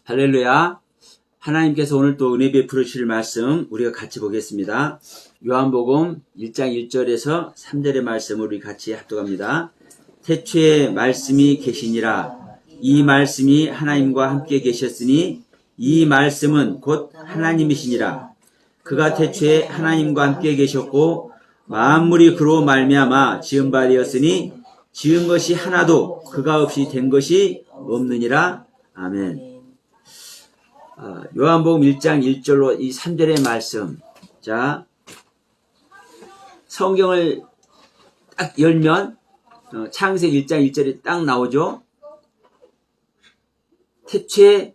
할렐루야. 하나님께서 오늘 또 은혜 베풀어 주실 말씀 우리가 같이 보겠습니다. 요한복음 1장 1절에서 3절의 말씀을 우리 같이 합독합니다. 태초에 말씀이 계시니라. 이 말씀이 하나님과 함께 계셨으니 이 말씀은 곧 하나님이시니라. 그가 태초에 하나님과 함께 계셨고 만물이 그로 말미암아 지은 바 되었으니 지은 것이 하나도 그가 없이 된 것이 없느니라. 아멘. 요한복음 1장 1절로 이 3절의 말씀. 자, 성경을 딱 열면 창세기 1장 1절이 딱 나오죠. 태초에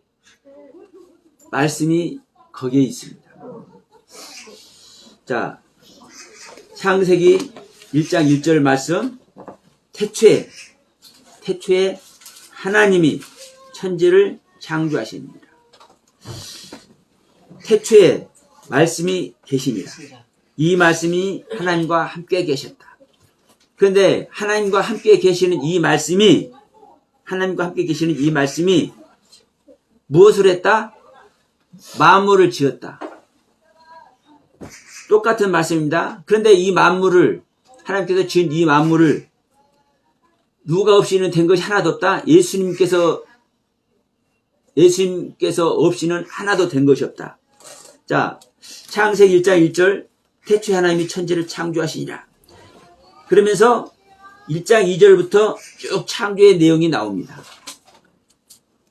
말씀이 거기에 있습니다. 자, 창세기 1장 1절 말씀. 태초에 하나님이 천지를 창조하십니다. 태초에 말씀이 계시니라. 이 말씀이 하나님과 함께 계셨다. 그런데 하나님과 함께 계시는 이 말씀이 무엇을 했다? 만물을 지었다. 똑같은 말씀입니다. 그런데 이 만물을, 하나님께서 지은 이 만물을 누가 없이는 된 것이 하나도 없다. 예수님께서 없이는 하나도 된 것이 없다. 자, 창세기 1장 1절, 태초에 하나님이 천지를 창조하시니라. 그러면서 1장 2절부터 쭉 창조의 내용이 나옵니다.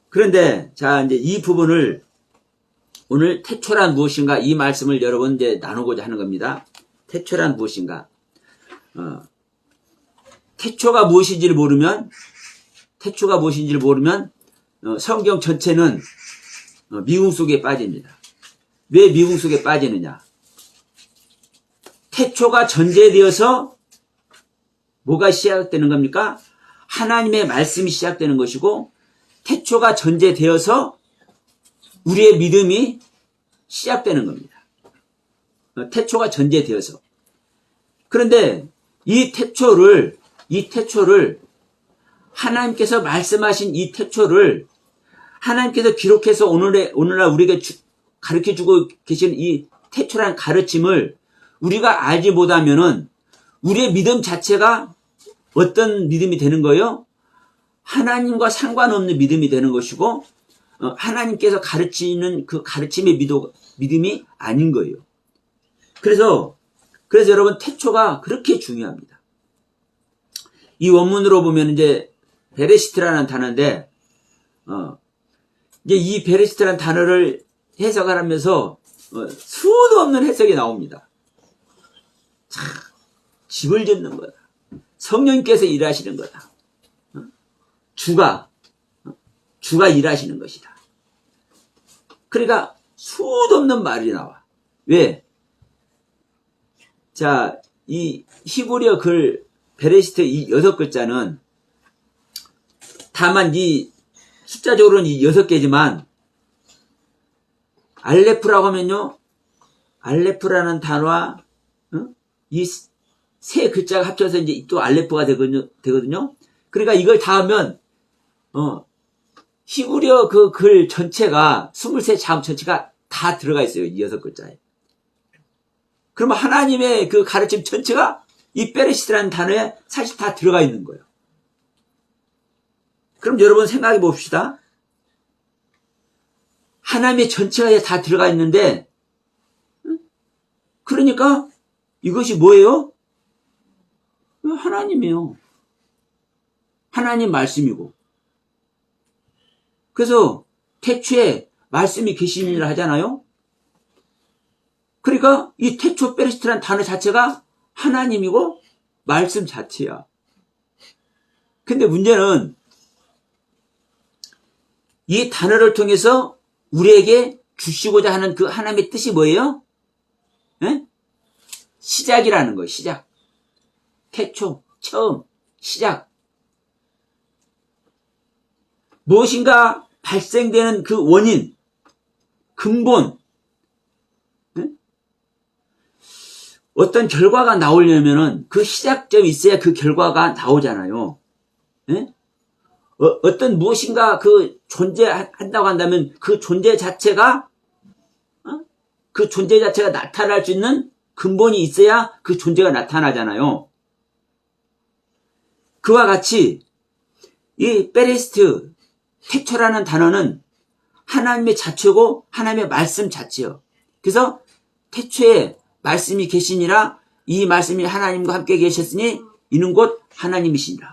그런데, 자, 이제 이 부분을 오늘 태초란 무엇인가 이 말씀을 여러분 이제 나누고자 하는 겁니다. 태초란 무엇인가. 태초가 무엇인지를 모르면 성경 전체는 미궁 속에 빠집니다. 왜 미궁 속에 빠지느냐? 태초가 전제되어서 뭐가 시작되는 겁니까? 하나님의 말씀이 시작되는 것이고, 태초가 전제되어서 우리의 믿음이 시작되는 겁니다. 태초가 전제되어서. 그런데 이 태초를 하나님께서 말씀하신 이 태초를 하나님께서 기록해서 오늘날 우리에게 가르쳐주고 계신 이 태초라는 가르침을 우리가 알지 못하면은 우리의 믿음 자체가 어떤 믿음이 되는 거예요? 하나님과 상관없는 믿음이 되는 것이고, 하나님께서 가르치는 그 가르침의 믿음이 아닌 거예요. 그래서 여러분 태초가 그렇게 중요합니다. 이 원문으로 보면 이제 베레시트라는 단어인데, 이제 이 베레시트라는 단어를 해석을 하면서 수도 없는 해석이 나옵니다. 참, 집을 짓는 거다. 성령님께서 일하시는 거다. 주가 일하시는 것이다. 그러니까 수도 없는 말이 나와. 왜? 자, 이 히브리어 글 베레시트 이 6글자는 다만 이 숫자적으로는 이 6개지만 알레프라고 하면요, 알레프라는 단어와 이 세 글자가 합쳐서 이제 또 알레프가 되거든요. 그러니까 이걸 다 하면 히브리어 그 글 전체가 23자음 전체가 다 들어가 있어요. 이 6글자에. 그러면 하나님의 그 가르침 전체가 이 베레시트라는 단어에 사실 다 들어가 있는 거예요. 그럼 여러분 생각해 봅시다. 하나님의 전체가 다 들어가 있는데, 그러니까 이것이 뭐예요? 하나님이에요. 하나님 말씀이고. 그래서 태초에 말씀이 계시니라 하잖아요. 그러니까 이 태초 베레시트라는 단어 자체가 하나님이고 말씀 자체야. 근데 문제는 이 단어를 통해서 우리에게 주시고자 하는 그 하나님의 뜻이 뭐예요? 에? 시작이라는 거예요. 시작. 태초, 처음, 시작. 무엇인가 발생되는 그 원인, 근본, 어떤 결과가 나오려면은 그 시작점이 있어야 그 결과가 나오잖아요. 어떤 무엇인가 그 존재한다고 한다면 그 존재 자체가 그 존재 자체가 나타날 수 있는 근본이 있어야 그 존재가 나타나잖아요. 그와 같이 이 베레스트 태초라는 단어는 하나님의 자체고 하나님의 말씀 자체요. 그래서 태초에 말씀이 계시니라 이 말씀이 하나님과 함께 계셨으니 이는 곧 하나님이시니라.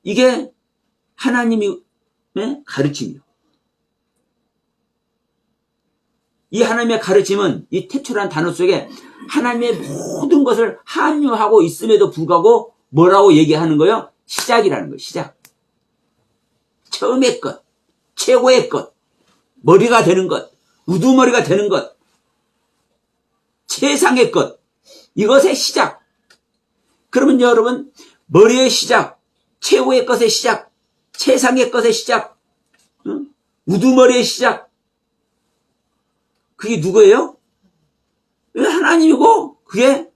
이게 하나님의 가르침이요. 이 하나님의 가르침은 이 태초라는 단어 속에 하나님의 모든 것을 함유하고 있음에도 불구하고 뭐라고 얘기하는 거예요? 시작이라는 거예요. 시작. 처음의 것, 최고의 것, 머리가 되는 것, 우두머리가 되는 것, 최상의 것, 이것의 시작. 그러면 여러분 머리의 시작, 최고의 것의 시작, 최상의 것의 시작, 우두머리의 시작, 그게 누구예요? 하나님이고 그게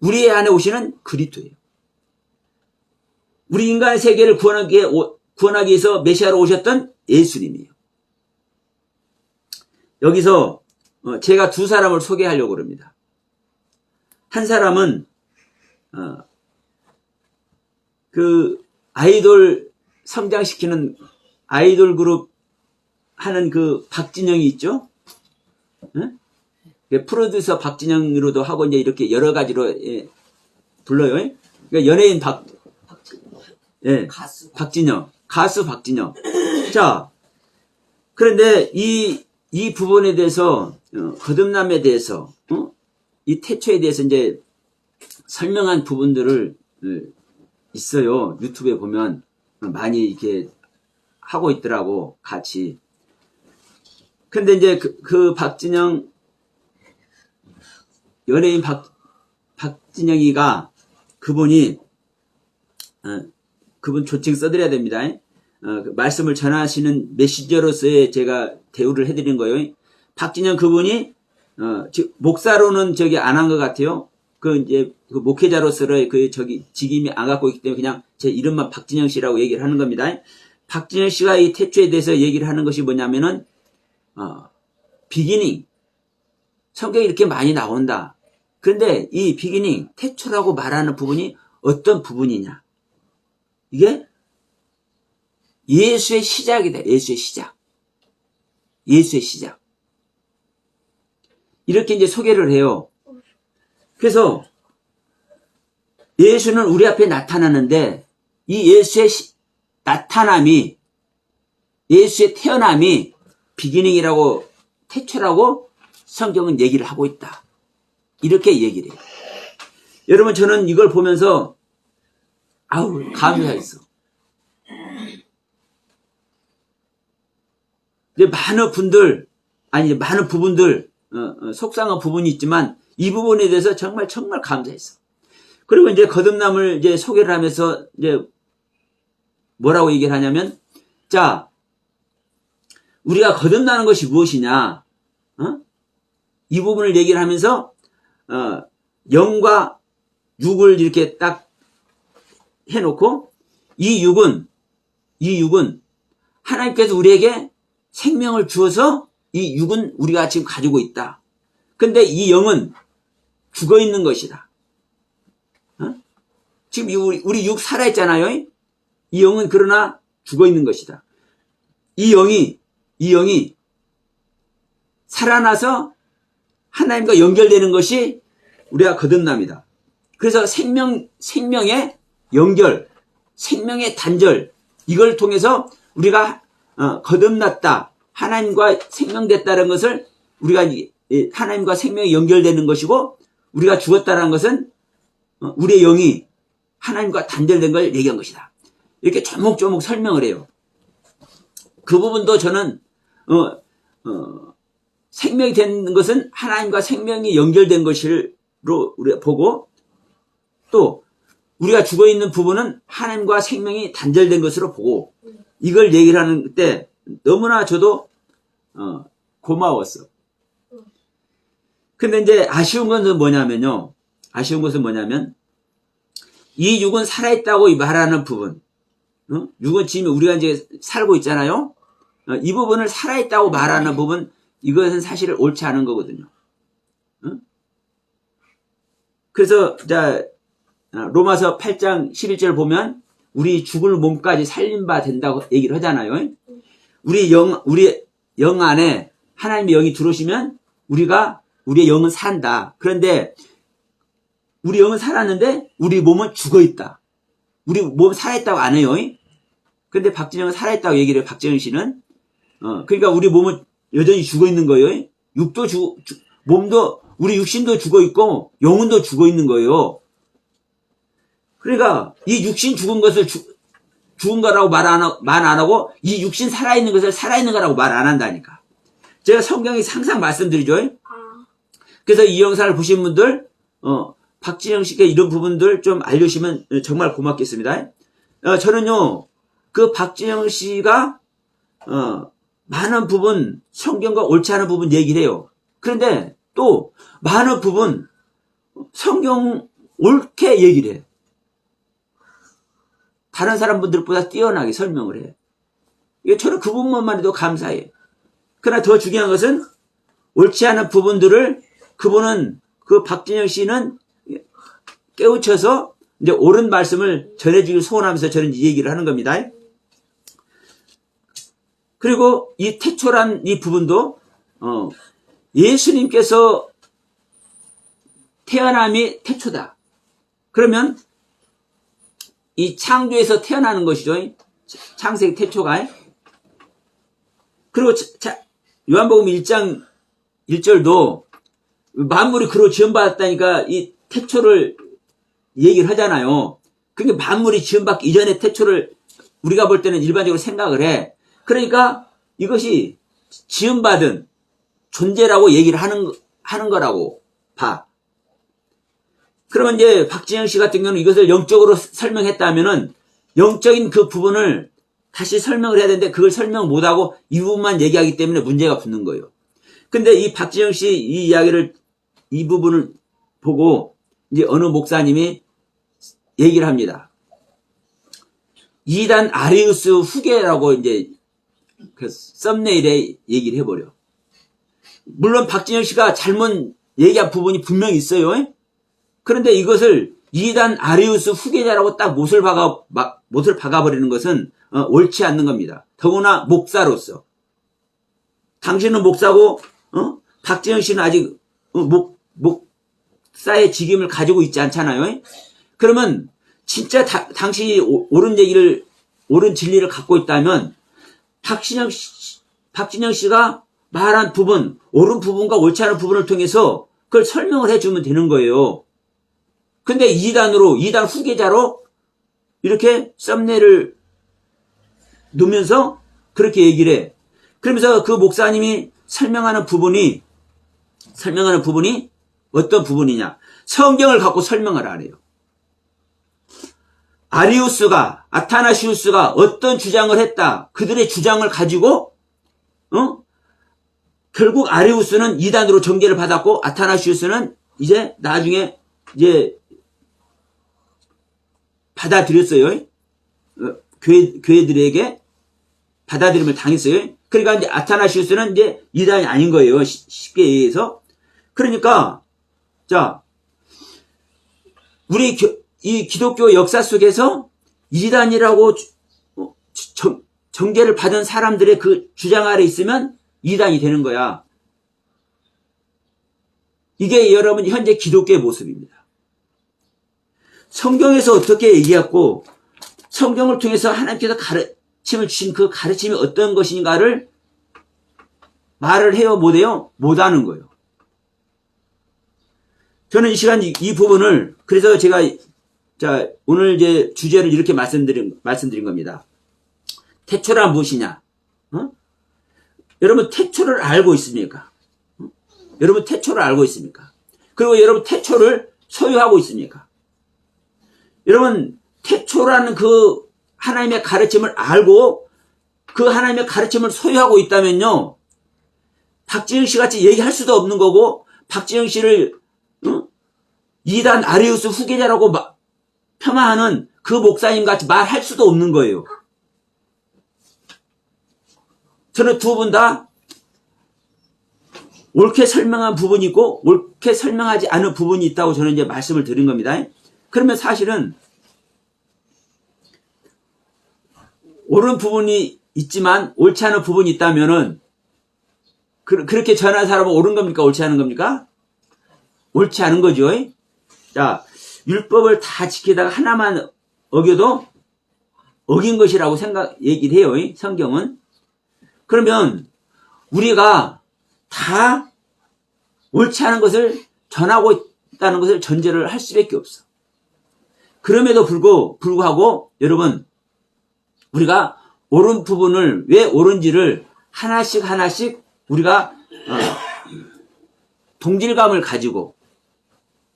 우리 안에 오시는 그리스도예요. 우리 인간의 세계를 구원하기 위해서 메시아로 오셨던 예수님이에요. 여기서 제가 두 사람을 소개하려고 합니다. 한 사람은 그 아이돌 성장시키는 아이돌 그룹 하는 그 박진영이 있죠? 프로듀서 박진영으로도 하고 이제 이렇게 여러 가지로 불러요. 그러니까 연예인 박진영, 가수 박진영. 자, 그런데 이 부분에 대해서 거듭남에 대해서 이 태초에 대해서 이제 설명한 부분들을 있어요. 유튜브에 보면 많이 이렇게 하고 있더라고 같이. 근데 이제 그 박진영 연예인 박진영이가 그분이 그분 조칭 써드려야 됩니다. 그 말씀을 전하시는 메시저로서의 제가 대우를 해드린 거예요. 박진영 그분이 목사로는 저기 안 한 것 같아요. 그 이제 그 목회자로서의 그 저기 직임이 안 갖고 있기 때문에 그냥 제 이름만 박진영 씨라고 얘기를 하는 겁니다. 박진영 씨가 이 태초에 대해서 얘기를 하는 것이 뭐냐면은 비기닝. 성경에 이렇게 많이 나온다. 그런데 이 비기닝, 태초라고 말하는 부분이 어떤 부분이냐? 이게 예수의 시작이다. 예수의 시작. 예수의 시작. 이렇게 이제 소개를 해요. 그래서 예수는 우리 앞에 나타나는데 이 예수의 나타남이, 예수의 태어남이 비기닝이라고, 태초라고 성경은 얘기를 하고 있다. 이렇게 얘기를 해요. 여러분, 저는 이걸 보면서 감사했어. 많은 부분들 속상한 부분이 있지만 이 부분에 대해서 정말 감사했어. 그리고 이제 거듭남을 이제 소개를 하면서 이제 뭐라고 얘기를 하냐면, 자, 우리가 거듭나는 것이 무엇이냐? 이 부분을 얘기를 하면서 영과 육을 이렇게 딱 해놓고 이 육은 하나님께서 우리에게 생명을 주어서 이 육은 우리가 지금 가지고 있다. 근데 이 영은 죽어 있는 것이다. 지금 우리 육 살아있잖아요. 이 영은 그러나 죽어 있는 것이다. 이 영이 살아나서 하나님과 연결되는 것이 우리가 거듭남이다. 그래서 생명의 연결, 생명의 단절, 이걸 통해서 우리가 거듭났다, 하나님과 생명됐다는 것을 우리가 하나님과 생명이 연결되는 것이고, 우리가 죽었다는 것은 우리의 영이 하나님과 단절된 걸 얘기한 것이다. 이렇게 조목조목 설명을 해요. 그 부분도 저는 생명이 된 것은 하나님과 생명이 연결된 것으로 우리가 보고, 또 우리가 죽어 있는 부분은 하나님과 생명이 단절된 것으로 보고, 이걸 얘기를 하는 때 너무나 저도 고마웠어. 근데 이제 아쉬운 것은 뭐냐면 이 육은 살아있다고 말하는 부분, 육은 지금 우리가 이제 살고 있잖아요. 이 부분을 살아있다고 말하는 부분, 이것은 사실 옳지 않은 거거든요. 그래서 자 로마서 8장 11절 보면 우리 죽을 몸까지 살린 바 된다고 얘기를 하잖아요. 우리 영 안에 하나님의 영이 들어오시면 우리의 영은 산다. 그런데 우리 영은 살았는데 우리 몸은 죽어 있다. 우리 몸 살아있다고 안 해요. 그런데 박진영은 살아있다고 얘기를 해요. 박진영 씨는. 그러니까 우리 몸은 여전히 죽어 있는 거예요. 육도 몸도, 우리 육신도 죽어 있고 영혼도 죽어 있는 거예요. 그러니까 이 육신 죽은 것을 죽은 거라고 말 안 하고 이 육신 살아있는 것을 살아있는 거라고 말 안 한다니까. 제가 성경에 항상 말씀드리죠. 그래서 이 영상을 보신 분들 박진영 씨께 이런 부분들 좀 알려주시면 정말 고맙겠습니다. 저는요 그 박진영 씨가 많은 부분 성경과 옳지 않은 부분 얘기를 해요. 그런데 또 많은 부분 성경 옳게 얘기를 해. 다른 사람분들보다 뛰어나게 설명을 해. 저는 그 부분만 해도 감사해. 그러나 더 중요한 것은 옳지 않은 부분들을 그분은 그 박진영 씨는 깨우쳐서 이제 옳은 말씀을 전해주길 소원하면서 저는 이 얘기를 하는 겁니다. 그리고 이 태초란 이 부분도 예수님께서 태어남이 태초다. 그러면 이 창조에서 태어나는 것이죠. 창세기 태초가. 그리고 요한복음 1장 1절도 만물이 그로 지음받았다니까 이 태초를 얘기를 하잖아요. 그러니까 만물이 지음받기 이전의 태초를 우리가 볼 때는 일반적으로 생각을 해. 그러니까 이것이 지음받은 존재라고 얘기를 하는 거라고 봐. 그러면 이제 박진영 씨 같은 경우는 이것을 영적으로 설명했다면은 영적인 그 부분을 다시 설명을 해야 되는데 그걸 설명 못하고 이 부분만 얘기하기 때문에 문제가 붙는 거예요. 근데 이 박진영 씨 이 이야기를 이 부분을 보고 이제 어느 목사님이 얘기를 합니다. 이단 아리우스 후계라고 이제 그 썸네일에 얘기를 해버려. 물론 박진영 씨가 잘못 얘기한 부분이 분명히 있어요. 그런데 이것을 이단 아리우스 후계자라고 딱 못을 박아버리는 것은 옳지 않는 겁니다. 더구나 목사로서. 당신은 목사고 박진영 씨는 아직 목사의 직임을 가지고 있지 않잖아요. 그러면 진짜 당신이 옳은 진리를 갖고 있다면 박진영 씨가 말한 부분, 옳은 부분과 옳지 않은 부분을 통해서 그걸 설명을 해주면 되는 거예요. 근데 이단 후계자로 이렇게 썸네일을 놓으면서 그렇게 얘기를 해. 그러면서 그 목사님이 설명하는 부분이 어떤 부분이냐. 성경을 갖고 설명을 안 해요. 아타나시우스가 어떤 주장을 했다. 그들의 주장을 가지고, 결국 아리우스는 이단으로 정죄를 받았고, 아타나시우스는 이제 나중에 받아들였어요. 교회들에게 받아들임을 당했어요. 그러니까 이제 아타나시우스는 이제 이단이 아닌 거예요. 쉽게 얘기해서. 그러니까, 자, 우리 이 기독교 역사 속에서 이단이라고 정죄를 받은 사람들의 그 주장 아래 있으면 이단이 되는 거야. 이게 여러분 현재 기독교의 모습입니다. 성경에서 어떻게 얘기했고 성경을 통해서 하나님께서 가르침을 주신 그 가르침이 어떤 것인가를 말을 해요? 못해요? 못하는 거예요. 저는 이 시간 이 부분을 그래서 제가 오늘 이제 주제를 이렇게 말씀드린 겁니다. 태초란 무엇이냐? 여러분 태초를 알고 있습니까? 여러분 태초를 알고 있습니까? 그리고 여러분 태초를 소유하고 있습니까? 여러분 태초라는 그 하나님의 가르침을 알고 그 하나님의 가르침을 소유하고 있다면요. 박진영 씨 같이 얘기할 수도 없는 거고 박진영 씨를 이단 아리우스 후계자라고 폄하하는 그 목사님 같이 말할 수도 없는 거예요. 저는 두 분 다 옳게 설명한 부분이 있고 옳게 설명하지 않은 부분이 있다고 저는 이제 말씀을 드린 겁니다. 그러면 사실은 옳은 부분이 있지만 옳지 않은 부분이 있다면은 그렇게 전한 사람은 옳은 겁니까? 옳지 않은 겁니까? 옳지 않은 거죠. 자, 율법을 다 지키다가 하나만 어겨도 어긴 것이라고 얘기를 해요. 성경은. 그러면 우리가 다 옳지 않은 것을 전하고 있다는 것을 전제를 할 수밖에 없어. 그럼에도 불구하고 여러분, 우리가 옳은 부분을 왜 옳은지를 하나씩 우리가 동질감을 가지고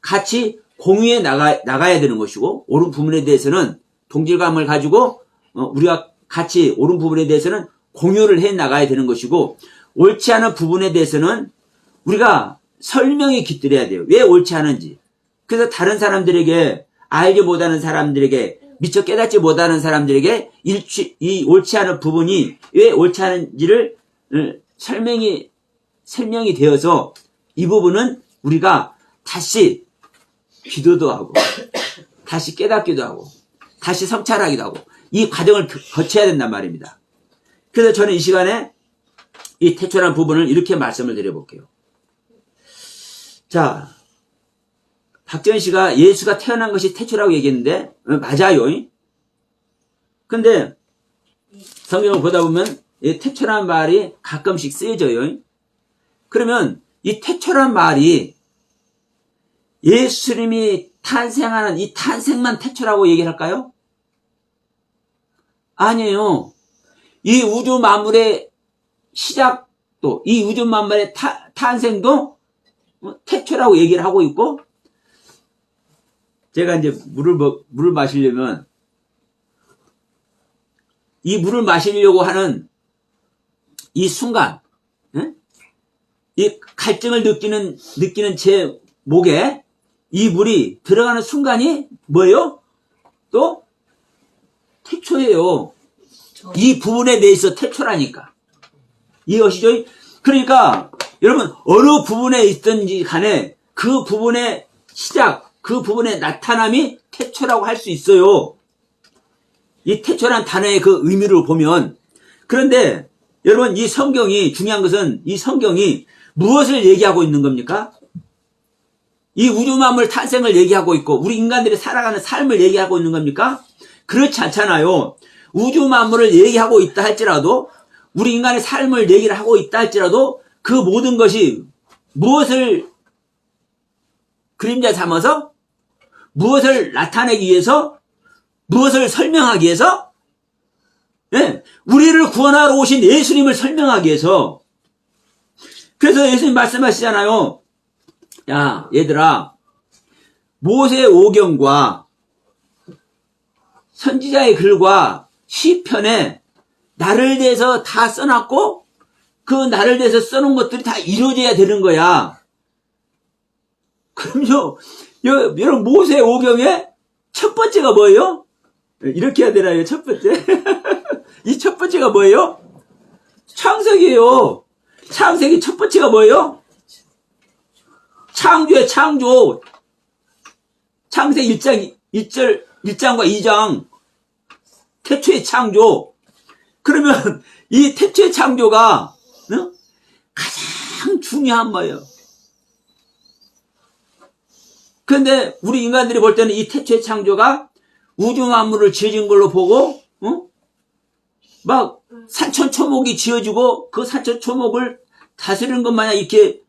같이 공유해 나가야 되는 것이고, 옳은 부분에 대해서는 동질감을 가지고 우리가 같이 옳은 부분에 대해서는 공유를 해 나가야 되는 것이고, 옳지 않은 부분에 대해서는 우리가 설명이 깃들어야 돼요. 왜 옳지 않은지. 그래서 다른 사람들에게, 알지 못하는 사람들에게, 미처 깨닫지 못하는 사람들에게 이 옳지 않은 부분이 왜 옳지 않은지를 설명이 되어서 이 부분은 우리가 다시 기도도 하고 다시 깨닫기도 하고 다시 성찰하기도 하고 이 과정을 거쳐야 된단 말입니다. 그래서 저는 이 시간에 이 태초라는 부분을 이렇게 말씀을 드려볼게요. 자, 박지원 씨가 예수가 태어난 것이 태초라고 얘기했는데 맞아요. 근데 성경을 보다 보면 이 태초라는 말이 가끔씩 쓰여져요. 그러면 이 태초라는 말이 예수님이 탄생하는 이 탄생만 태초라고 얘기를 할까요? 아니에요. 이 우주 만물의 시작도, 이 우주 만물의 탄생도 태초라고 얘기를 하고 있고, 제가 이제 물을 마시려면, 이 물을 마시려고 하는 이 순간, 이 갈증을 느끼는 제 목에 이 물이 들어가는 순간이 뭐예요? 또 태초예요. 이 부분에 대해서 태초라니까. 이것이죠. 그러니까 여러분 어느 부분에 있든지 간에 그 부분의 시작, 그 부분의 나타남이 태초라고 할 수 있어요. 이 태초란 단어의 그 의미를 보면. 그런데 여러분 이 성경이 중요한 것은 이 성경이 무엇을 얘기하고 있는 겁니까? 이 우주 만물 탄생을 얘기하고 있고 우리 인간들이 살아가는 삶을 얘기하고 있는 겁니까? 그렇지 않잖아요. 우주 만물을 얘기하고 있다 할지라도 우리 인간의 삶을 얘기를 하고 있다 할지라도 그 모든 것이 무엇을 그림자 삼아서 무엇을 나타내기 위해서 무엇을 설명하기 위해서 우리를 구원하러 오신 예수님을 설명하기 위해서. 그래서 예수님 말씀하시잖아요. 야 얘들아 모세의 오경과 선지자의 글과 시편에 나를 대해서 다 써놨고 그 나를 대해서 써놓은 것들이 다 이루어져야 되는 거야. 그럼요. 여러분 모세의 오경의 첫 번째가 뭐예요? 이렇게 해야 되나요? 첫 번째. 이 첫 번째가 뭐예요? 창세기예요. 창세기 첫 번째가 뭐예요? 창조의 창조. 창세기 1장과 2장. 태초의 창조. 그러면 이 태초의 창조가 가장 중요한 거예요. 그런데 우리 인간들이 볼 때는 이 태초의 창조가 우주 만물을 지어진 걸로 보고 막 산천초목이 지어지고 그 산천초목을 다스리는 것 마냥 이렇게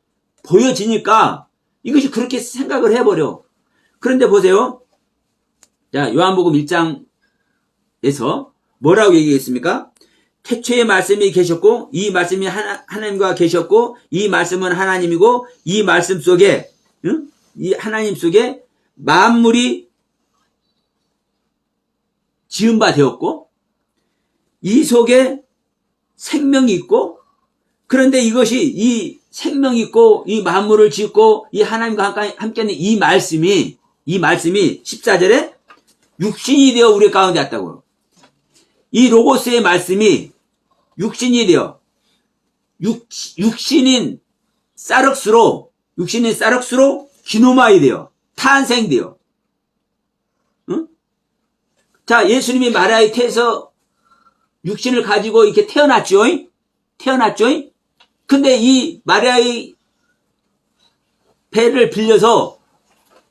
보여지니까 이것이 그렇게 생각을 해버려. 그런데 보세요. 자, 요한복음 1장에서 뭐라고 얘기했습니까? 태초에 말씀이 계셨고 이 말씀이 하나님과 계셨고 이 말씀은 하나님이고 이 말씀 속에 이 하나님 속에 만물이 지은 바 되었고 이 속에 생명이 있고 그런데 이것이 이 생명이 있고 이 만물을 짓고 이 하나님과 함께하는 이 말씀이 14절에 육신이 되어 우리 가운데 왔다고요. 이 로고스의 말씀이 육신이 되어 육신인 사륵스로 기노마이 되어 탄생되어. 응? 자, 예수님이 마리아의 태에서 육신을 가지고 이렇게 태어났죠. 근데 이 마리아의 배를 빌려서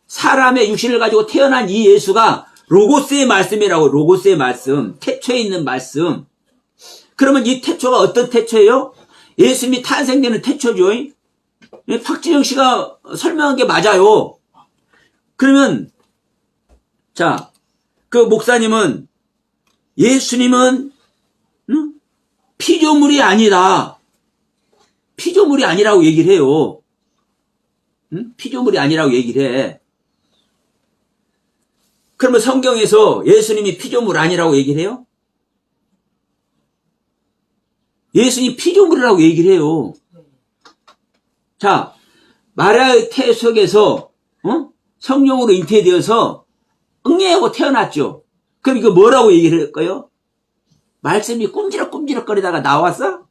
사람의 육신을 가지고 태어난 이 예수가 로고스의 말씀이라고. 로고스의 말씀, 태초에 있는 말씀. 그러면 이 태초가 어떤 태초예요? 예수님이 탄생되는 태초죠. 박진영 씨가 설명한 게 맞아요. 그러면 자, 그 목사님은 예수님은 피조물이 아니다. 피조물이 아니라고 얘기를 해요. 피조물이 아니라고 얘기를 해. 그러면 성경에서 예수님이 피조물 아니라고 얘기를 해요? 예수님이 피조물이라고 얘기를 해요. 자, 마리아의 태 속에서 성령으로 잉태되어서 응애하고 태어났죠. 그럼 이거 뭐라고 얘기를 할까요? 말씀이 꿈지럭꿈지럭거리다가 나왔어?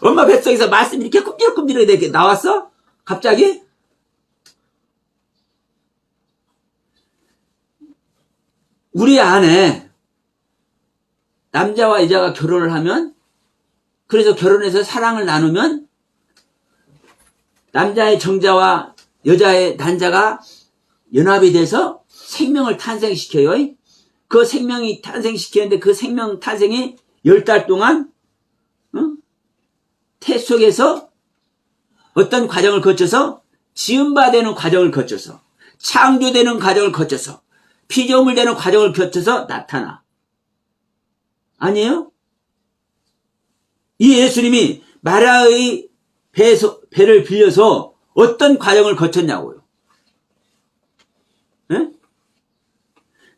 엄마 뱃속에서 말씀이 이렇게 꿈지럭꿈지럭 나왔어? 갑자기? 우리 안에 남자와 여자가 결혼을 하면, 그래서 결혼해서 사랑을 나누면 남자의 정자와 여자의 난자가 연합이 돼서 생명을 탄생시켜요. 그 생명이 탄생시키는데 그 생명 탄생이 10달 동안 태 속에서 어떤 과정을 거쳐서 지음바되는 과정을 거쳐서 창조되는 과정을 거쳐서 피조물 되는 과정을 거쳐서 나타나. 아니에요? 이 예수님이 마리아의 배를 빌려서 어떤 과정을 거쳤냐고요. 에?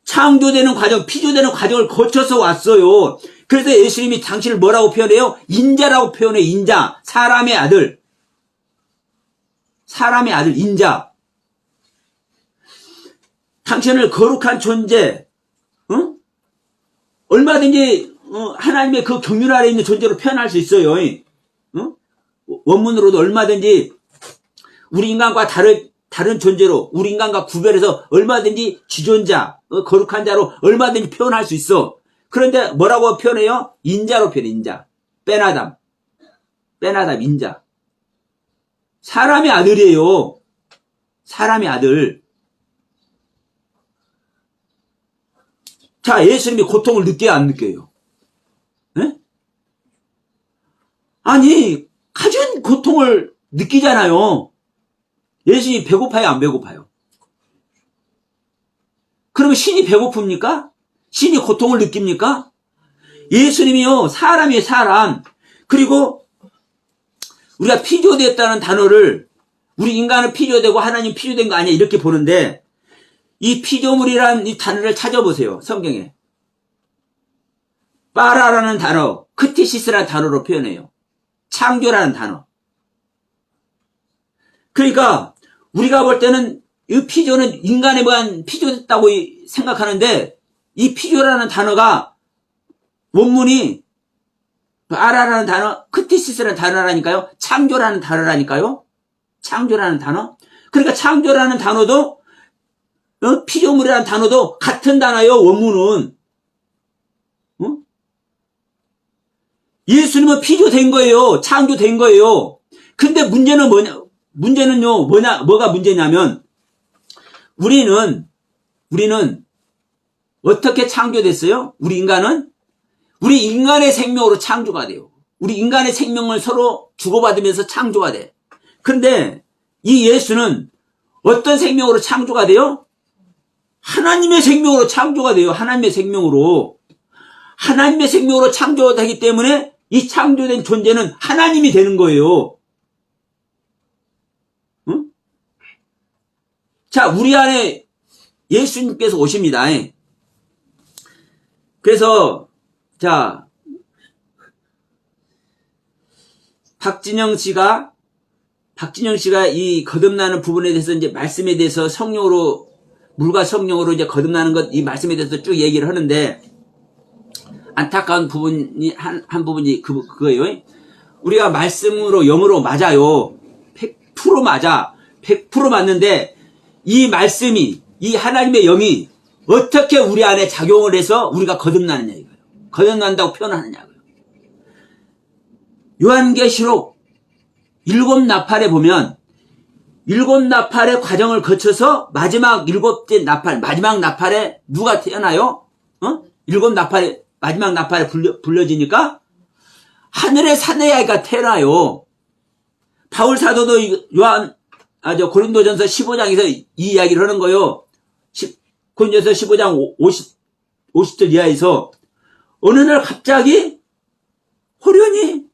창조되는 과정, 피조되는 과정을 거쳐서 왔어요. 그래서 예수님이 당신을 뭐라고 표현해요? 인자라고 표현해요. 인자. 사람의 아들. 사람의 아들, 인자. 당신을 거룩한 존재, 얼마든지 하나님의 그 경륜 아래 있는 존재로 표현할 수 있어요. 원문으로도 얼마든지 우리 인간과 다른 존재로, 우리 인간과 구별해서 얼마든지 지존자, 거룩한 자로 얼마든지 표현할 수 있어. 그런데 뭐라고 표현해요? 인자로 표현해. 인자. 베나담, 인자. 사람의 아들이에요. 사람의 아들. 자, 예수님이 고통을 느껴요, 안 느껴요? 에? 아니, 가진 고통을 느끼잖아요. 예수님이 배고파요, 안 배고파요? 그러면 신이 배고픕니까? 신이 고통을 느낍니까? 예수님이요, 사람이에요, 사람. 그리고 우리가 피조됐다는 단어를, 우리 인간은 피조되고 하나님 피조된 거 아니야, 이렇게 보는데, 이 피조물이라는 이 단어를 찾아보세요. 성경에. 빠라라는 단어, 크티시스라는 단어로 표현해요. 창조라는 단어. 그러니까 우리가 볼 때는 이 피조는 인간에 의한 피조됐다고 생각하는데, 이 피조라는 단어가 원문이 빠라라는 단어, 크티시스라는 단어라니까요. 창조라는 단어라니까요. 창조라는 단어. 그러니까 창조라는 단어도 피조물이라는 단어도 같은 단어예요, 원문은. 예수님은 피조된 거예요. 창조된 거예요. 근데 문제는 뭐가 문제냐면, 우리는 어떻게 창조됐어요? 우리 인간의 생명으로 창조가 돼요. 우리 인간의 생명을 서로 주고받으면서 창조가 돼. 그런데 이 예수는 어떤 생명으로 창조가 돼요? 하나님의 생명으로 창조가 돼요. 하나님의 생명으로 창조되기 때문에 이 창조된 존재는 하나님이 되는 거예요. 응? 자, 우리 안에 예수님께서 오십니다. 그래서 자, 박진영 씨가 이 거듭나는 부분에 대해서 이제 말씀에 대해서 성령으로 물과 성령으로 이제 거듭나는 것, 이 말씀에 대해서 쭉 얘기를 하는데, 안타까운 부분이, 한 부분이 그거예요. 우리가 말씀으로, 영으로 맞아요. 100% 맞아. 100% 맞는데, 이 말씀이, 이 하나님의 영이 어떻게 우리 안에 작용을 해서 우리가 거듭나느냐, 이거예요. 거듭난다고 표현하느냐고요. 요한계시록 7나팔에 보면, 7나팔의 과정을 거쳐서 마지막 7째 나팔, 마지막 나팔에 누가 태어나요? 7나팔에, 마지막 나팔에 불려지니까 하늘의 사내아이가 태어나요. 바울 사도도 고린도전서 15장에서 이 이야기를 하는 거요. 고린도전서 15장 50절 이하에서 어느 날 갑자기 호련히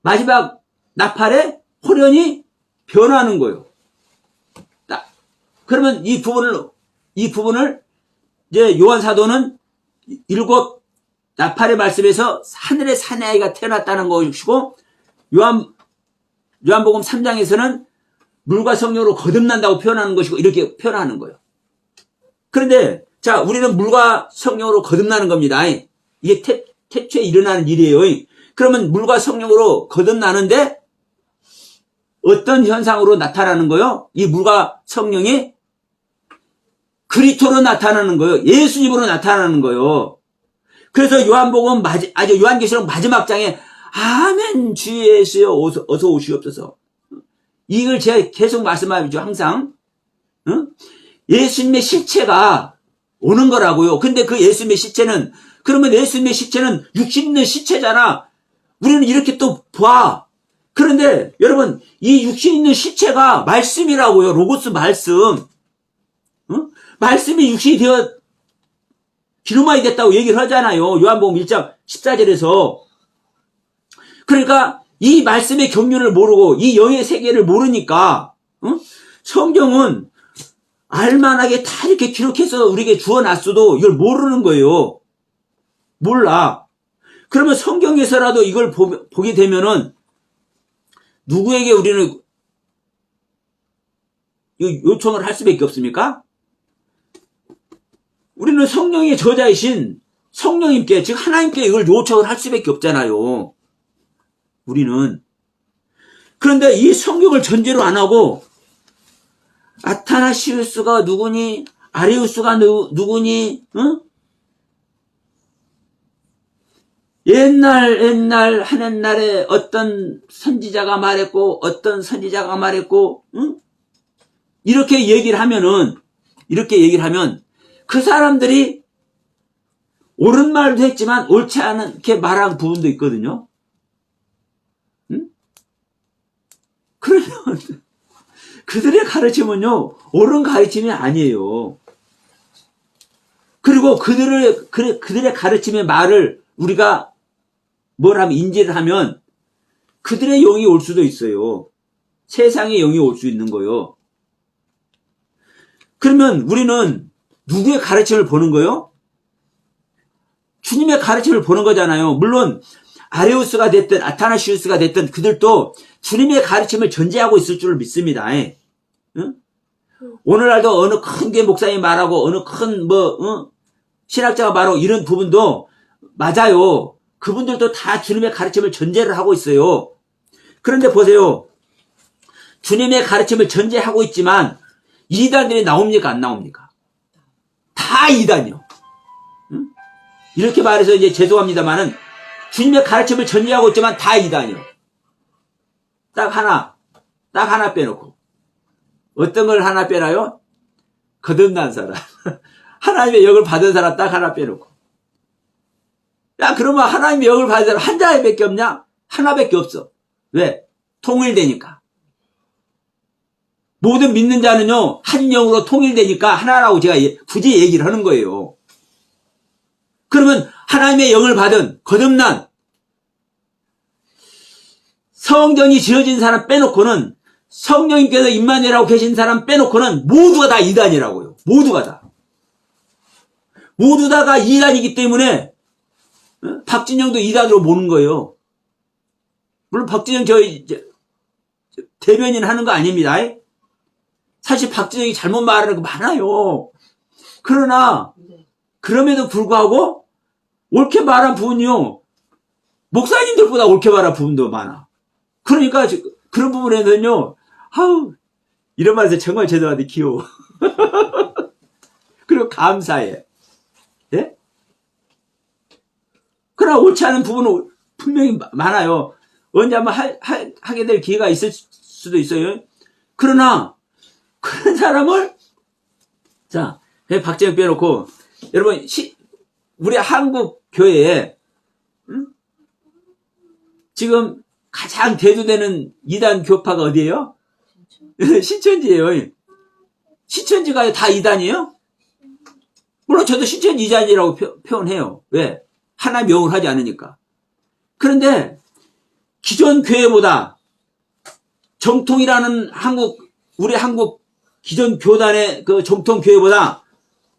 마지막 나팔에 호련히 변하는 거예요. 그러면 이 부분을 이제 요한 사도는 7 나팔의 말씀에서 하늘의 사내아이가 태어났다는 것이고, 요한복음 3장에서는 물과 성령으로 거듭난다고 표현하는 것이고, 이렇게 표현하는 거예요. 그런데 자, 우리는 물과 성령으로 거듭나는 겁니다. 이게 태초에 일어나는 일이에요. 그러면 물과 성령으로 거듭나는데 어떤 현상으로 나타나는 거요? 이 물과 성령이 그리스도로 나타나는 거예요. 예수님으로 나타나는 거예요. 그래서 요한계시록 마지막 장에 아멘 주 예수여 어서 오시옵소서. 이걸 제가 계속 말씀하죠. 항상 예수님의 실체가 오는 거라고요. 근데 그 예수님의 실체는, 그러면 예수님의 실체는 육신 있는 실체잖아. 우리는 이렇게 또 봐. 그런데 여러분, 이 육신 있는 실체가 말씀이라고요. 로고스 말씀. 말씀이 육신이 되어 기름화이 됐다고 얘기를 하잖아요. 요한복음 1장 14절에서. 그러니까 이 말씀의 경륜을 모르고 이 영의 세계를 모르니까 성경은 알만하게 다 이렇게 기록해서 우리에게 주어놨어도 이걸 모르는 거예요. 몰라. 그러면 성경에서라도 이걸 보게 되면은 누구에게 우리는 요청을 할 수밖에 없습니까? 우리는 성령의 저자이신 성령님께, 즉 하나님께 이걸 요청을 할 수밖에 없잖아요. 우리는. 그런데 이 성경을 전제로 안 하고 아타나시우스가 누구니, 아리우스가 누구니, 옛날 하늘날에 어떤 선지자가 말했고 이렇게 얘기를 하면 그 사람들이 옳은 말도 했지만 옳지 않게 말한 부분도 있거든요. 그러면 그들의 가르침은요, 옳은 가르침이 아니에요. 그리고 그들의 가르침의 말을 우리가 뭘 하면, 인지를 하면 그들의 영이 올 수도 있어요. 세상의 영이 올 수 있는 거요. 그러면 우리는 누구의 가르침을 보는 거요? 주님의 가르침을 보는 거잖아요. 물론 아레우스가 됐든 아타나시우스가 됐든 그들도 주님의 가르침을 전제하고 있을 줄 믿습니다. 응? 오늘날도 어느 큰 게 목사님이 말하고 어느 큰 신학자가 말하고 이런 부분도 맞아요. 그분들도 다 주님의 가르침을 전제를 하고 있어요. 그런데 보세요. 주님의 가르침을 전제하고 있지만 이단들이 나옵니까? 안 나옵니까? 다 이단이요. 응? 이렇게 말해서 이제 죄송합니다만은 주님의 가르침을 전제하고 있지만 다 이단이요. 딱 하나 빼놓고. 어떤 걸 하나 빼나요? 거듭난 사람. 하나님의 영을 받은 사람 딱 하나 빼놓고. 야, 그러면 하나님의 영을 받은 사람 한 자밖에 없냐? 하나밖에 없어. 왜? 통일되니까. 모든 믿는 자는요, 한 영으로 통일되니까 하나라고 제가 굳이 얘기를 하는 거예요. 그러면 하나님의 영을 받은 거듭난 성전이 지어진 사람 빼놓고는, 성령님께서 임마누엘하고 계신 사람 빼놓고는 모두가 다 이단이라고요. 모두가 다. 모두 다가 이단이기 때문에 박진영도 이단으로 모는 거예요. 물론 박진영 저희 대변인 하는 거 아닙니다. 사실 박진영이 잘못 말하는 거 많아요. 그러나 그럼에도 불구하고 옳게 말한 부분이요, 목사님들보다 옳게 말한 부분도 많아. 그러니까 그런 부분에는요, 아우, 이런 말에서 정말 제도한테 귀여워. 그리고 감사해. 예? 그러나 옳지 않은 부분은 분명히 많아요. 언제 한번 하게 될 기회가 있을 수도 있어요. 그러나 그런 사람을, 자, 박재영 빼놓고, 여러분, 우리 한국 교회에 지금 가장 대두되는 이단 교파가 어디예요? 신천지예요. 신천지가 다 이단이에요? 물론 저도 신천지 이단이라고 표현해요. 왜? 하나님 영을 하지 않으니까. 그런데 기존 교회보다 정통이라는 우리 한국 기존 교단의 그 정통 교회보다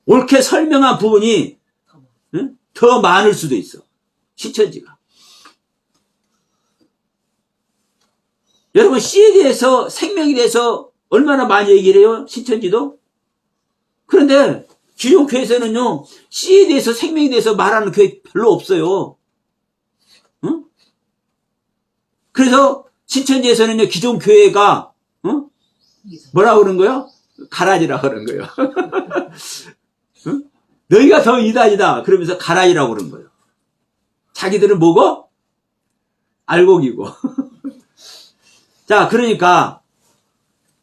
옳게 설명한 부분이 더 많을 수도 있어. 신천지가. 여러분, 씨에 대해서, 생명에 대해서 얼마나 많이 얘기를 해요? 신천지도? 그런데 기존 교회에서는요, 씨에 대해서, 생명에 대해서 말하는 교회 별로 없어요. 응? 그래서 신천지에서는요, 기존 교회가 뭐라고 그러는 거예요? 가라지라고 그러는 거예요. 응? 너희가 더 이단이다 그러면서 가라지라고 그러는 거예요. 자기들은 뭐고? 알곡이고. 자, 그러니까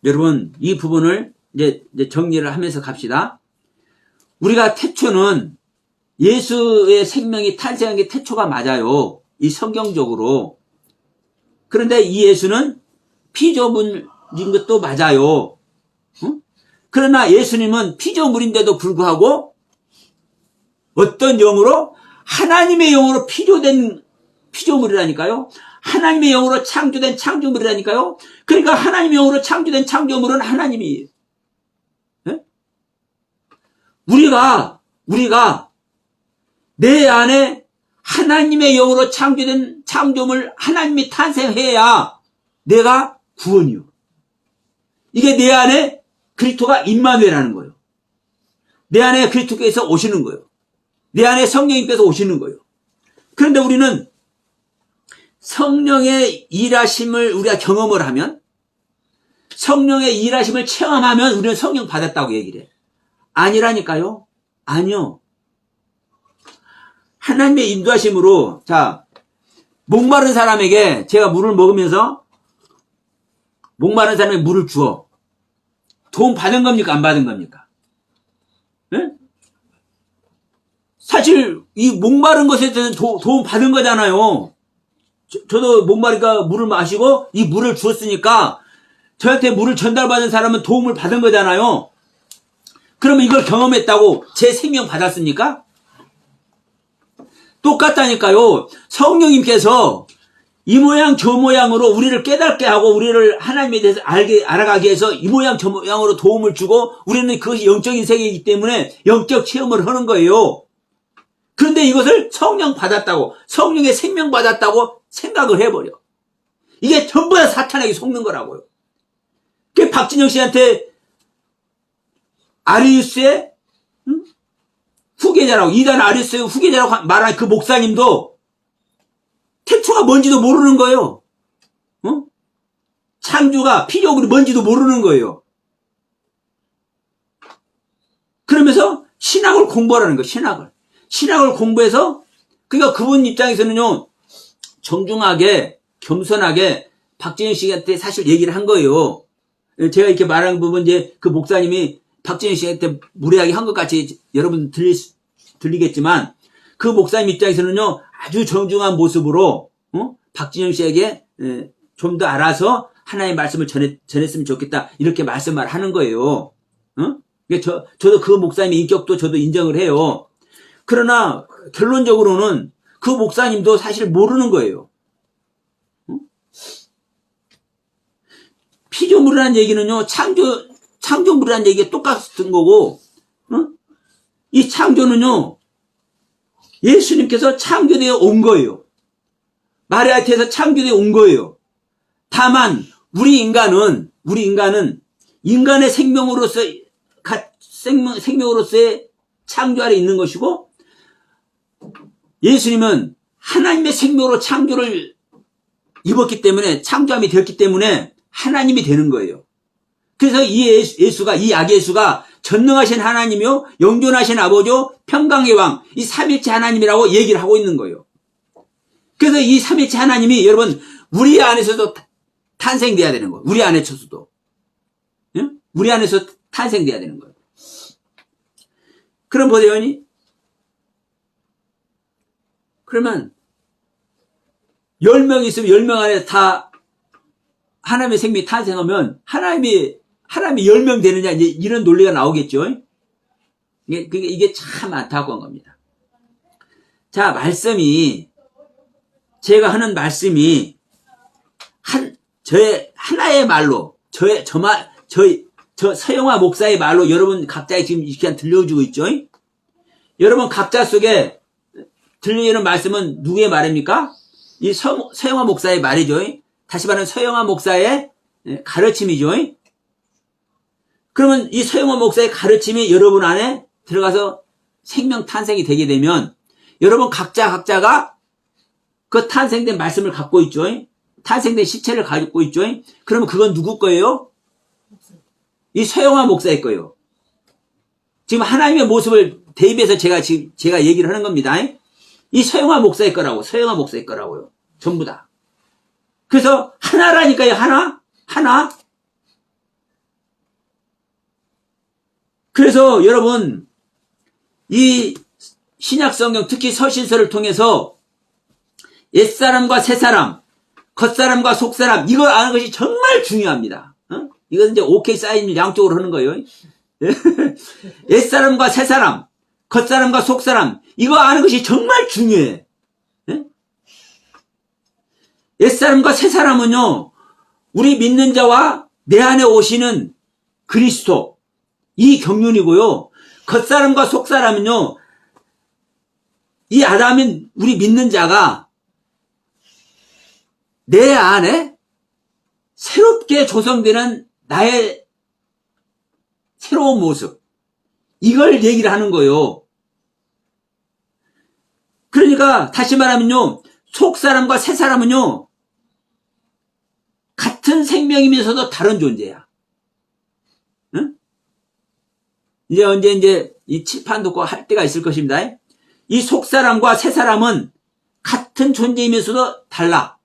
여러분, 이 부분을 이제 정리를 하면서 갑시다. 우리가 태초는 예수의 생명이 탄생한 게 태초가 맞아요. 이 성경적으로. 그런데 이 예수는 피조물인 것도 맞아요. 응? 그러나 예수님은 피조물인데도 불구하고 어떤 영으로? 하나님의 영으로 피조된 피조물이라니까요. 하나님의 영으로 창조된 창조물이라니까요. 그러니까 하나님의 영으로 창조된 창조물은 하나님이에요. 네? 우리가 내 안에 하나님의 영으로 창조된 창조물 하나님이 탄생해야 내가 구원이요. 이게 내 안에 그리스도가 임마누엘하는 거예요. 내 안에 그리스도께서 오시는 거예요. 내 안에 성령님께서 오시는 거예요. 그런데 우리는 성령의 일하심을 우리가 경험을 하면, 성령의 일하심을 체험하면 우리는 성령 받았다고 얘기를 해. 아니라니까요. 아니요. 하나님의 인도하심으로, 자, 목마른 사람에게 제가 물을 먹으면서 목마른 사람에게 물을 주어 도움 받은 겁니까? 안 받은 겁니까? 네? 사실 이 목마른 것에 대해서 도움 받은 거잖아요. 저도 목마르니까 물을 마시고 이 물을 주었으니까 저한테 물을 전달받은 사람은 도움을 받은 거잖아요. 그러면 이걸 경험했다고 제 생명 받았습니까? 똑같다니까요. 성령님께서 이 모양 저 모양으로 우리를 깨닫게 하고 우리를 하나님에 대해서 알아가게 해서 이 모양 저 모양으로 도움을 주고 우리는 그것이 영적인 세계이기 때문에 영적 체험을 하는 거예요. 그런데 이것을 성령 받았다고, 성령의 생명 받았다고 생각을 해버려. 이게 전부 다 사탄에게 속는 거라고요. 그 박진영 씨한테 아리우스의 후계자라고, 이단 아리우스의 후계자라고 말한 그 목사님도 태초가 뭔지도 모르는 거예요. 창조가 피조물이 뭔지도 모르는 거예요. 그러면서 신학을 공부하라는 거예요. 신학을 공부해서, 그러니까 그분 입장에서는요, 정중하게, 겸손하게 박진영 씨한테 사실 얘기를 한 거예요. 제가 이렇게 말한 부분, 이제 그 목사님이 박진영 씨한테 무례하게 한 것 같이 여러분 들리겠지만, 그 목사님 입장에서는요, 아주 정중한 모습으로, 박진영 씨에게 좀 더 알아서 하나님의 말씀을 전했으면 좋겠다. 이렇게 말씀을 하는 거예요. 저도 그 목사님의 인격도 저도 인정을 해요. 그러나 결론적으로는 그 목사님도 사실 모르는 거예요. 피조물이라는 얘기는요, 창조물이라는 얘기가 똑같은 거고, 이 창조는요, 예수님께서 창조되어 온 거예요. 마리아한테서 창조되어 온 거예요. 다만, 우리 인간은 인간의 생명으로서의 창조 아래 있는 것이고, 예수님은 하나님의 생명으로 창조를 입었기 때문에, 창조함이 되었기 때문에 하나님이 되는 거예요. 그래서 이 예수가, 이 약예수가 전능하신 하나님이요, 영존하신 아버지요, 평강의 왕, 이 삼일체 하나님이라고 얘기를 하고 있는 거예요. 그래서 이 삼일체 하나님이 여러분 우리 안에서도 탄생돼야 되는 거예요. 우리 안에서도. 예? 우리 안에서 탄생돼야 되는 거예요. 그럼 보세요. 그러면 10명 있으면 10명 안에 다 하나님의 생명이 탄생하면 하나님이 10명 되느냐, 이제 이런 논리가 나오겠죠. 이게 참 안타까운 겁니다. 자, 제가 하는 말씀이 저의 하나의 말로, 저 서영화 목사의 말로 여러분 각자에 지금 이렇게 들려주고 있죠. 여러분 각자 속에 들리는 말씀은 누구의 말입니까? 이 서영화 목사의 말이죠. 다시 말하면 서영화 목사의 가르침이죠. 그러면 이 서영화 목사의 가르침이 여러분 안에 들어가서 생명 탄생이 되게 되면 여러분 각자가 그 탄생된 말씀을 갖고 있죠. 탄생된 시체를 가지고 있죠. 그러면 그건 누구 거예요? 이 서영화 목사의 거예요. 지금 하나님의 모습을 대입해서 제가 얘기를 하는 겁니다. 이 서영화 목사의 거라고요. 전부 다. 그래서 하나라니까요. 하나. 그래서 여러분 이 신약성경 특히 서신서를 통해서 옛사람과 새사람, 겉사람과 속사람, 이걸 아는 것이 정말 중요합니다. 이것은 이제 오케이 사인 양쪽으로 하는 거예요. 옛사람과 새사람, 겉사람과 속사람, 이거 아는 것이 정말 중요해. 옛사람과 새사람은요, 우리 믿는 자와 내 안에 오시는 그리스도, 이 경륜이고요. 겉사람과 속사람은요, 이 아담인 우리 믿는 자가 내 안에 새롭게 조성되는 나의 새로운 모습, 이걸 얘기를 하는 거예요. 그러니까 다시 말하면요, 속사람과 새사람은요 같은 생명이면서도 다른 존재야. 응? 이제 언제 이 칠판 듣고 할 때가 있을 것입니다. 이 속사람과 새사람은 같은 존재이면서도 달라.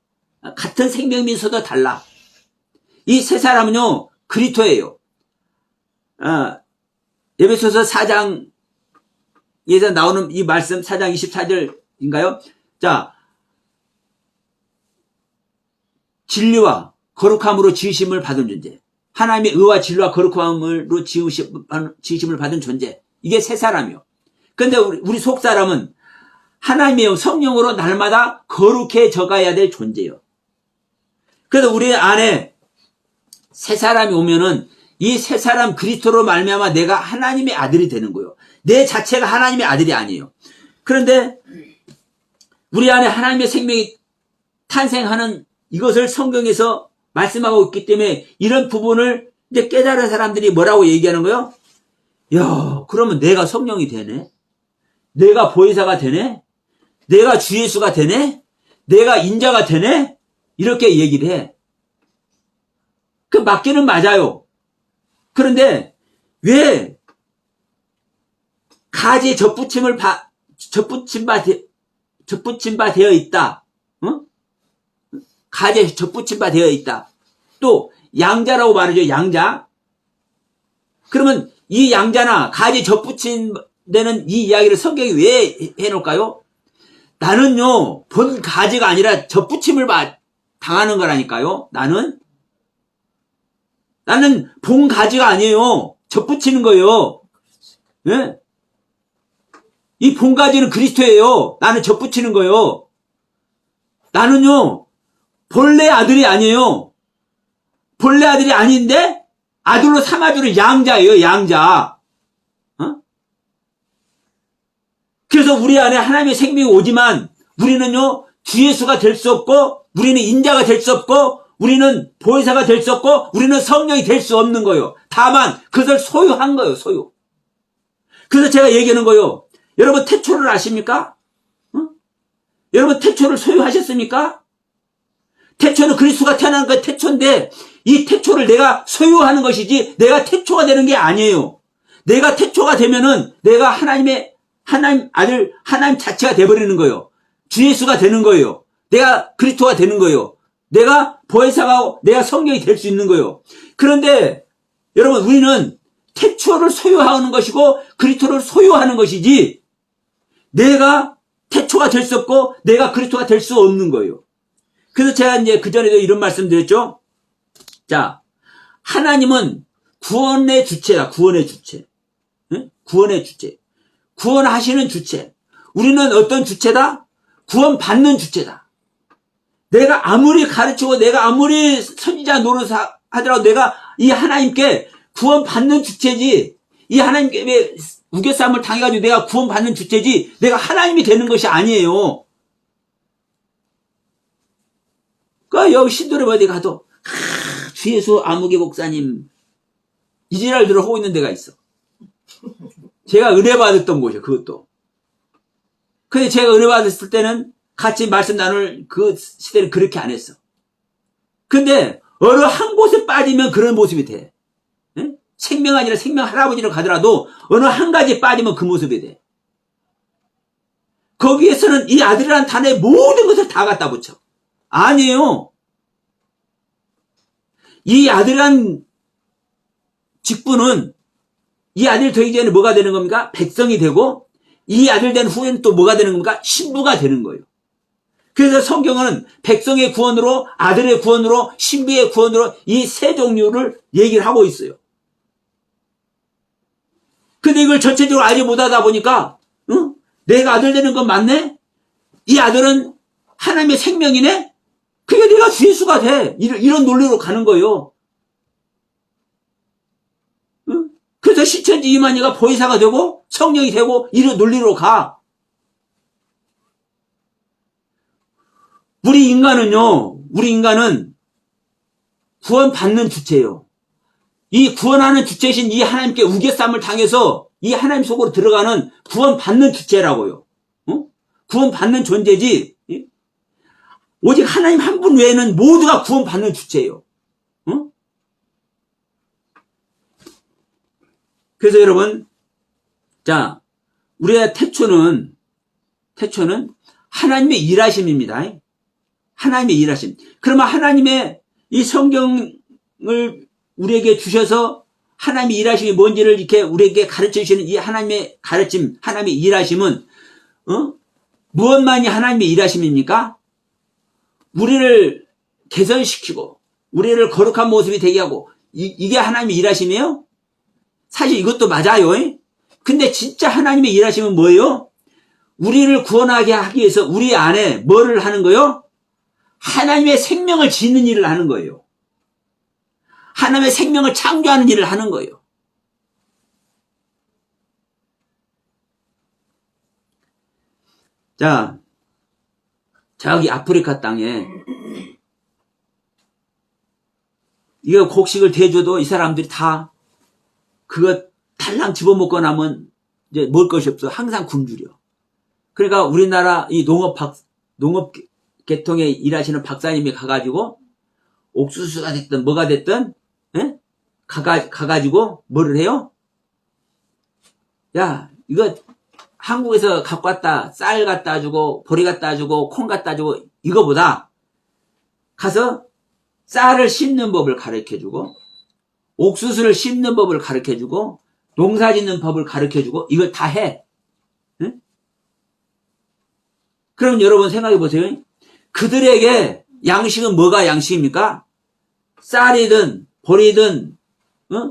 같은 생명이면서도 달라. 이 새사람은요 그리스도예요. 에베소서 4장에서 나오는 이 말씀 4장 24절인가요? 자, 진리와 거룩함으로 지으심을 받은 존재. 하나님의 의와 진리와 거룩함으로 지으심을 받은 존재. 이게 새 사람이요. 그런데 우리 속 사람은 하나님의 성령으로 날마다 거룩해져 가야 될 존재예요. 그래서 우리 안에 새 사람이 오면은 이 새 사람 그리스도로 말미암아 내가 하나님의 아들이 되는 거예요. 내 자체가 하나님의 아들이 아니에요. 그런데 우리 안에 하나님의 생명이 탄생하는 이것을 성경에서 말씀하고 있기 때문에 이런 부분을 이제 깨달은 사람들이 뭐라고 얘기하는 거예요? 야, 그러면 내가 성령이 되네? 내가 보혜사가 되네? 내가 주 예수가 되네? 내가 인자가 되네? 이렇게 얘기를 해. 그 맞기는 맞아요. 그런데 왜 가지에 접붙임 바 되어 있다. 가지에 접붙임 바 되어 있다. 또 양자라고 말하죠. 양자. 그러면 이 양자나 가지에 접붙임 되는 이 이야기를 성경이 왜 해놓을까요? 나는요 본 가지가 아니라 접붙임을 당하는 거라니까요. 나는 본 가지가 아니에요. 접붙이는 거예요. 네? 이 본 가지는 그리스도예요. 나는 접붙이는 거예요. 나는요 본래 아들이 아니에요. 본래 아들이 아닌데 아들로 삼아주는 양자예요. 양자. 그래서 우리 안에 하나님의 생명이 오지만 우리는요 주 예수가 될 수 없고 우리는 인자가 될 수 없고 우리는 보혜사가 될 수 없고 우리는 성령이 될 수 없는 거예요. 다만 그것을 소유한 거예요. 소유. 그래서 제가 얘기하는 거예요. 여러분 태초를 아십니까? 여러분 태초를 소유하셨습니까? 태초는 그리스도가 태어나는 거 태초인데 이 태초를 내가 소유하는 것이지 내가 태초가 되는 게 아니에요. 내가 태초가 되면은 내가 하나님 아들 하나님 자체가 돼버리는 거예요. 주 예수가 되는 거예요. 내가 그리스도가 되는 거예요. 내가 보혜사가 내가 성령이 될 수 있는 거예요. 그런데 여러분 우리는 태초를 소유하는 것이고 그리스도를 소유하는 것이지 내가 태초가 될 수 없고 내가 그리스도가 될 수 없는 거예요. 그래서 제가 이제 그전에도 이런 말씀 드렸죠. 자, 하나님은 구원의 주체다. 구원의 주체. 응? 구원의 주체. 구원하시는 주체. 우리는 어떤 주체다? 구원받는 주체다. 내가 아무리 가르치고 내가 아무리 선지자 노릇 하더라도 내가 이 하나님께 구원받는 주체지 이 하나님께 우겨싸움을 당해가지고 내가 구원받는 주체지 내가 하나님이 되는 것이 아니에요. 그 여기 신도림 어디 가도 주 예수 아무개 목사님 이 지랄들을 하고 있는 데가 있어. 제가 은혜 받았던 곳이에요. 그것도. 근데 제가 은혜 받았을 때는 같이 말씀 나눌 그 시대는 그렇게 안 했어. 근데 어느 한 곳에 빠지면 그런 모습이 돼. 에? 생명 아니라 생명 할아버지로 가더라도 어느 한 가지에 빠지면 그 모습이 돼. 거기에서는 이 아들이라는 단어에 모든 것을 다 갖다 붙여. 아니에요. 이 아들이란 직분은 이 아들 되기 전에 뭐가 되는 겁니까? 백성이 되고 이 아들 된 후에는 또 뭐가 되는 겁니까? 신부가 되는 거예요. 그래서 성경은 백성의 구원으로 아들의 구원으로 신부의 구원으로 이 세 종류를 얘기를 하고 있어요. 근데 이걸 전체적으로 알지 못하다 보니까 내가 아들 되는 건 맞네? 이 아들은 하나님의 생명이네? 그게 내가 주 예수가 돼. 이런 논리로 가는 거예요. 그래서 시천지 이만희가 보혜사가 되고 성령이 되고 이런 논리로 가. 우리 인간은 구원받는 주체예요. 이 구원하는 주체이신 이 하나님께 우겨쌈을 당해서 이 하나님 속으로 들어가는 구원받는 주체라고요. 구원받는 존재지. 오직 하나님 한 분 외에는 모두가 구원받는 주체예요. 그래서 여러분, 자, 우리의 태초는 하나님의 일하심입니다. 하나님의 일하심. 그러면 하나님의 이 성경을 우리에게 주셔서 하나님의 일하심이 뭔지를 이렇게 우리에게 가르쳐 주시는 이 하나님의 가르침, 하나님의 일하심은, 무엇만이 하나님의 일하심입니까? 우리를 개선시키고, 우리를 거룩한 모습이 되게 하고, 이게 하나님의 일하심이에요? 사실 이것도 맞아요. 근데 진짜 하나님의 일하심은 뭐예요? 우리를 구원하게 하기 위해서 우리 안에 뭐를 하는 거예요? 하나님의 생명을 짓는 일을 하는 거예요. 하나님의 생명을 창조하는 일을 하는 거예요. 자, 저기 아프리카 땅에 이거 곡식을 대줘도 이 사람들이 다 그거 달랑 집어먹고 나면 이제 먹을 것이 없어. 항상 굶주려. 그러니까 우리나라 이 농업 계통에 일하시는 박사님이 가가지고 옥수수가 됐든 뭐가 됐든 가가지고 뭐를 해요? 야, 이거 한국에서 갖고 왔다 쌀 갖다 주고 보리 갖다 주고 콩 갖다 주고 이거보다 가서 쌀을 씹는 법을 가르쳐주고 옥수수를 씹는 법을 가르쳐주고 농사 짓는 법을 가르쳐주고 이걸 다 해. 응? 그럼 여러분 생각해 보세요. 그들에게 양식은 뭐가 양식입니까? 쌀이든 보리든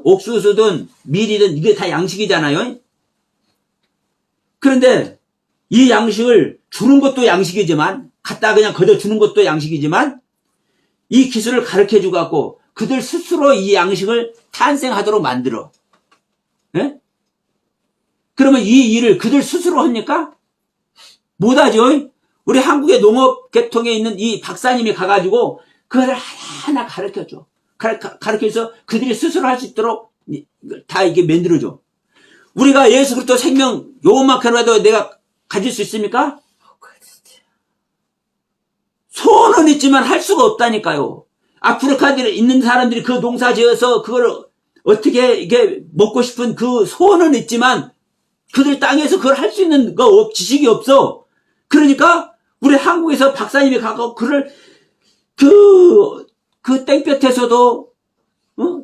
옥수수든 밀이든 이게 다 양식이잖아요. 그런데 이 양식을 주는 것도 양식이지만 갖다 그냥 거저 주는 것도 양식이지만 이 기술을 가르쳐주고 갖고 그들 스스로 이 양식을 탄생하도록 만들어. 예? 그러면 이 일을 그들 스스로 합니까? 못하죠. 우리 한국의 농업 계통에 있는 이 박사님이 가가지고 그걸 하나하나 가르쳐줘. 가르쳐서 그들이 스스로 할 수 있도록 다 이게 만들어줘. 우리가 예수 그리스도 생명 요것만큼이라도 내가 가질 수 있습니까? 소원은 있지만 할 수가 없다니까요. 아프리카에 있는 사람들이 그 농사 지어서 그걸 어떻게 이게 먹고 싶은 그 소원은 있지만 그들 땅에서 그걸 할 수 있는 지식이 없어. 그러니까 우리 한국에서 박사님이 가고 그를 그 땡볕에서도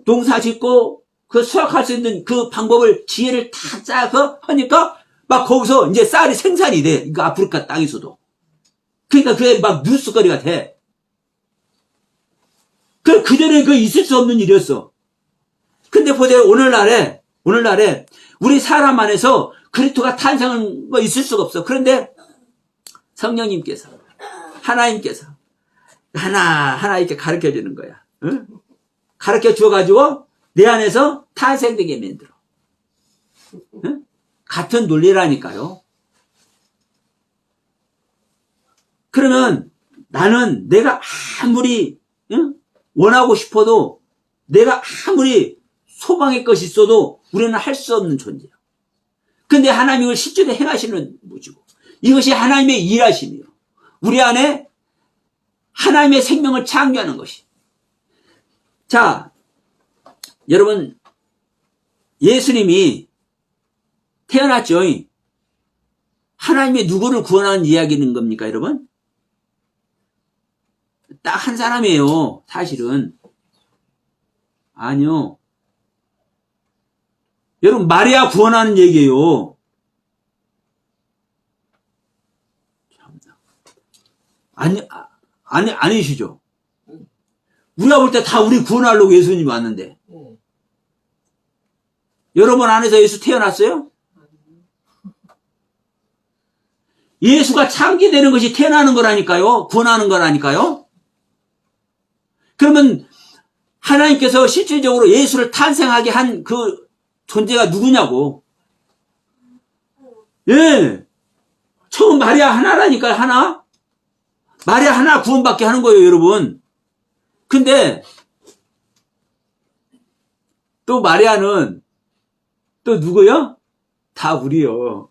농사 짓고 그 수확할 수 있는 그 방법을 지혜를 다 짜서 하니까 막 거기서 이제 쌀이 생산이 돼. 그 아프리카 땅에서도. 그러니까 그게 막 뉴스거리가 돼. 그전에 그 있을 수 없는 일이었어. 근데 보세요. 오늘날에 우리 사람 안에서 그리스도가 탄생은 뭐 있을 수가 없어. 그런데 성령님께서 하나님께서 하나 이렇게 가르쳐 주는 거야. 응? 가르쳐 주어가지고 내 안에서 탄생되게 만들어. 응? 같은 논리라니까요. 그러면 나는 내가 아무리 원하고 싶어도 내가 아무리 소망의 것이 있어도 우리는 할 수 없는 존재야. 근데 하나님이 이걸 실제로 행하시는 무지고 이것이 하나님의 일하심이요. 우리 안에 하나님의 생명을 창조하는 것이. 자, 여러분 예수님이 태어났죠. 하나님이 누구를 구원하는 이야기는 겁니까, 여러분? 딱 한 사람이에요, 사실은. 아니요. 여러분, 마리아 구원하는 얘기예요. 아니시죠? 우리가 볼 때 다 우리 구원하려고 예수님이 왔는데. 여러분 안에서 예수 태어났어요? 예수가 창기되는 것이 태어나는 거라니까요. 구원하는 거라니까요. 그러면 하나님께서 실질적으로 예수를 탄생하게 한 그 존재가 누구냐고. 예. 처음 마리아 하나라니까요. 하나. 마리아 하나 구원받게 하는 거예요, 여러분. 근데 또 마리아는 또 누구요? 다 우리요.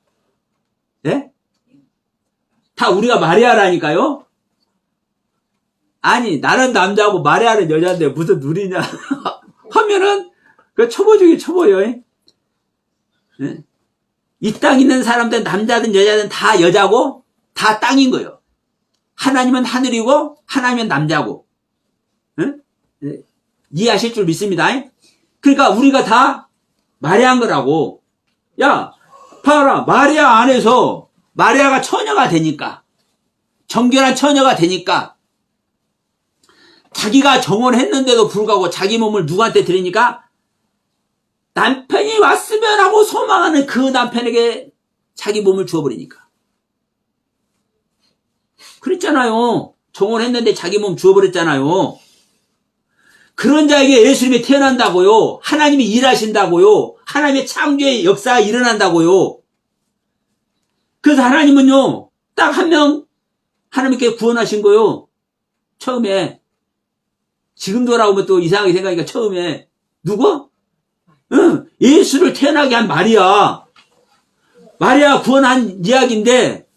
예? 다 우리가 마리아라니까요? 아니, 나는 남자고 마리아는 여자인데 무슨 누리냐. 하면은, 그 초보 중에 초보요. 예? 이 땅 있는 사람들, 남자든 여자든 다 여자고, 다 땅인 거예요. 하나님은 하늘이고, 하나님은 남자고. 예? 이해하실 줄 믿습니다. 그러니까 우리가 다 마리아인 거라고. 야, 봐라. 마리아 안에서 마리아가 처녀가 되니까, 정결한 처녀가 되니까, 자기가 정혼했는데도 불구하고 자기 몸을 누구한테 드리니까, 남편이 왔으면 하고 소망하는 그 남편에게 자기 몸을 주어버리니까. 그랬잖아요. 정혼했는데 자기 몸 주어버렸잖아요. 그런 자에게 예수님이 태어난다고요. 하나님이 일하신다고요. 하나님의 창조의 역사가 일어난다고요. 그래서 하나님은요, 딱 한 명 하나님께 구원하신 거요. 처음에. 지금 돌아오면 또 이상하게 생각하니까 처음에 누구? 예수를 태어나게 한 마리아. 마리아 구원한 이야기인데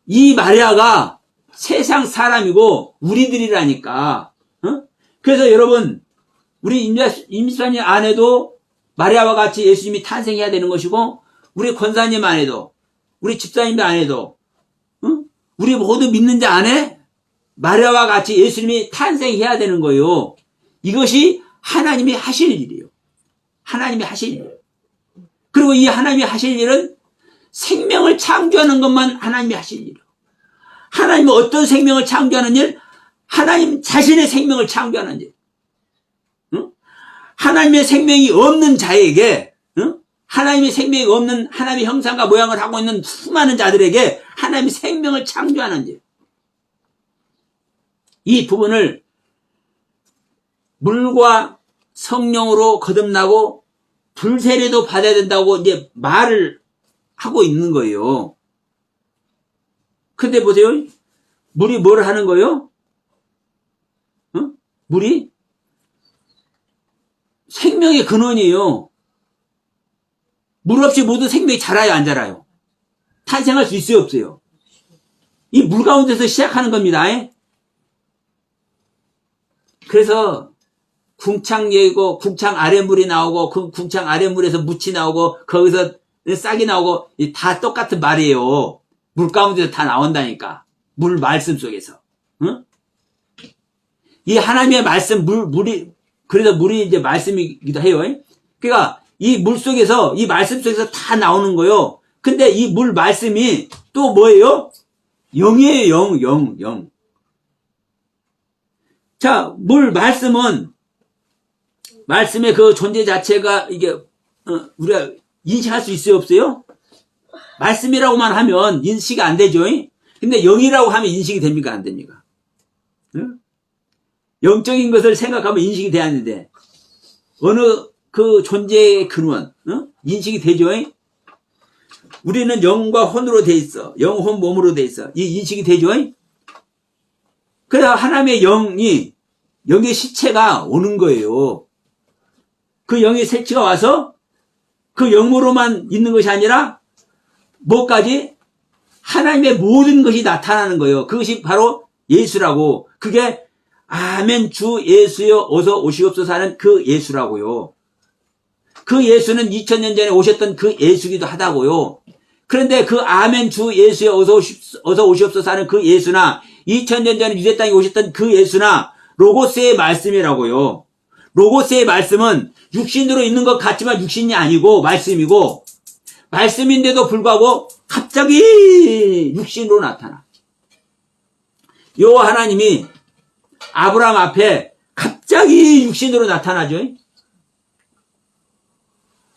이 마리아가 세상 사람이고 우리들이라니까. 그래서 여러분 우리 임집사님 안에도 마리아와 같이 예수님이 탄생해야 되는 것이고 우리 권사님 안에도 우리 집사님 안에도 우리 모두 믿는 자 안에 마리아와 같이 예수님이 탄생해야 되는 거예요. 이것이 하나님이 하실 일이에요. 하나님이 하실 일. 그리고 이 하나님이 하실 일은 생명을 창조하는 것만 하나님이 하실 일이에요. 하나님은 어떤 생명을 창조하는 일? 하나님 자신의 생명을 창조하는 일. 하나님의 생명이 없는 자에게, 하나님의 생명이 없는 하나님의 형상과 모양을 하고 있는 수많은 자들에게 하나님의 생명을 창조하는 일. 이 부분을 물과 성령으로 거듭나고 불세례도 받아야 된다고 이제 말을 하고 있는 거예요. 근데 보세요. 물이 뭘 하는 거예요? 물이 생명의 근원이에요. 물 없이 모든 생명이 자라요, 안 자라요? 탄생할 수 있어요, 없어요? 이 물 가운데서 시작하는 겁니다. 그래서 궁창 예고, 궁창 아랫물이 나오고, 그 궁창 아랫물에서 묻이 나오고, 거기서 싹이 나오고, 다 똑같은 말이에요. 물 가운데서 다 나온다니까. 물 말씀 속에서. 응? 이 하나님의 말씀, 그래서 물이 이제 말씀이기도 해요. 그러니까 이 물 속에서, 이 말씀 속에서 다 나오는 거예요. 근데 이 물 말씀이 또 뭐예요? 영이에요, 영. 자, 물 말씀은, 말씀의 그 존재 자체가 이게, 우리가 인식할 수 있어요, 없어요? 말씀이라고만 하면 인식이 안 되죠? 근데 영이라고 하면 인식이 됩니까, 안 됩니까? 응? 영적인 것을 생각하면 인식이 돼야 하는데, 어느 그 존재의 근원, 인식이 되죠? 우리는 영과 혼으로 돼 있어. 영, 혼, 몸으로 돼 있어. 이 인식이 되죠? 그래서 하나님의 영의 시체가 오는 거예요. 그 영의 색치가 와서 그 영으로만 있는 것이 아니라 뭐까지? 하나님의 모든 것이 나타나는 거예요. 그것이 바로 예수라고. 그게 아멘 주 예수여 어서 오시옵소서 하는 그 예수라고요. 그 예수는 2000년 전에 오셨던 그 예수기도 하다고요. 그런데 그 아멘 주 예수여 어서 오시옵소서 하는 그 예수나 2000년 전에 유대 땅에 오셨던 그 예수나 로고스의 말씀이라고요. 로고스의 말씀은 육신으로 있는 것 같지만 육신이 아니고 말씀이고, 말씀인데도 불구하고 갑자기 육신으로 나타나. 요 하나님이 아브라함 앞에 갑자기 육신으로 나타나죠.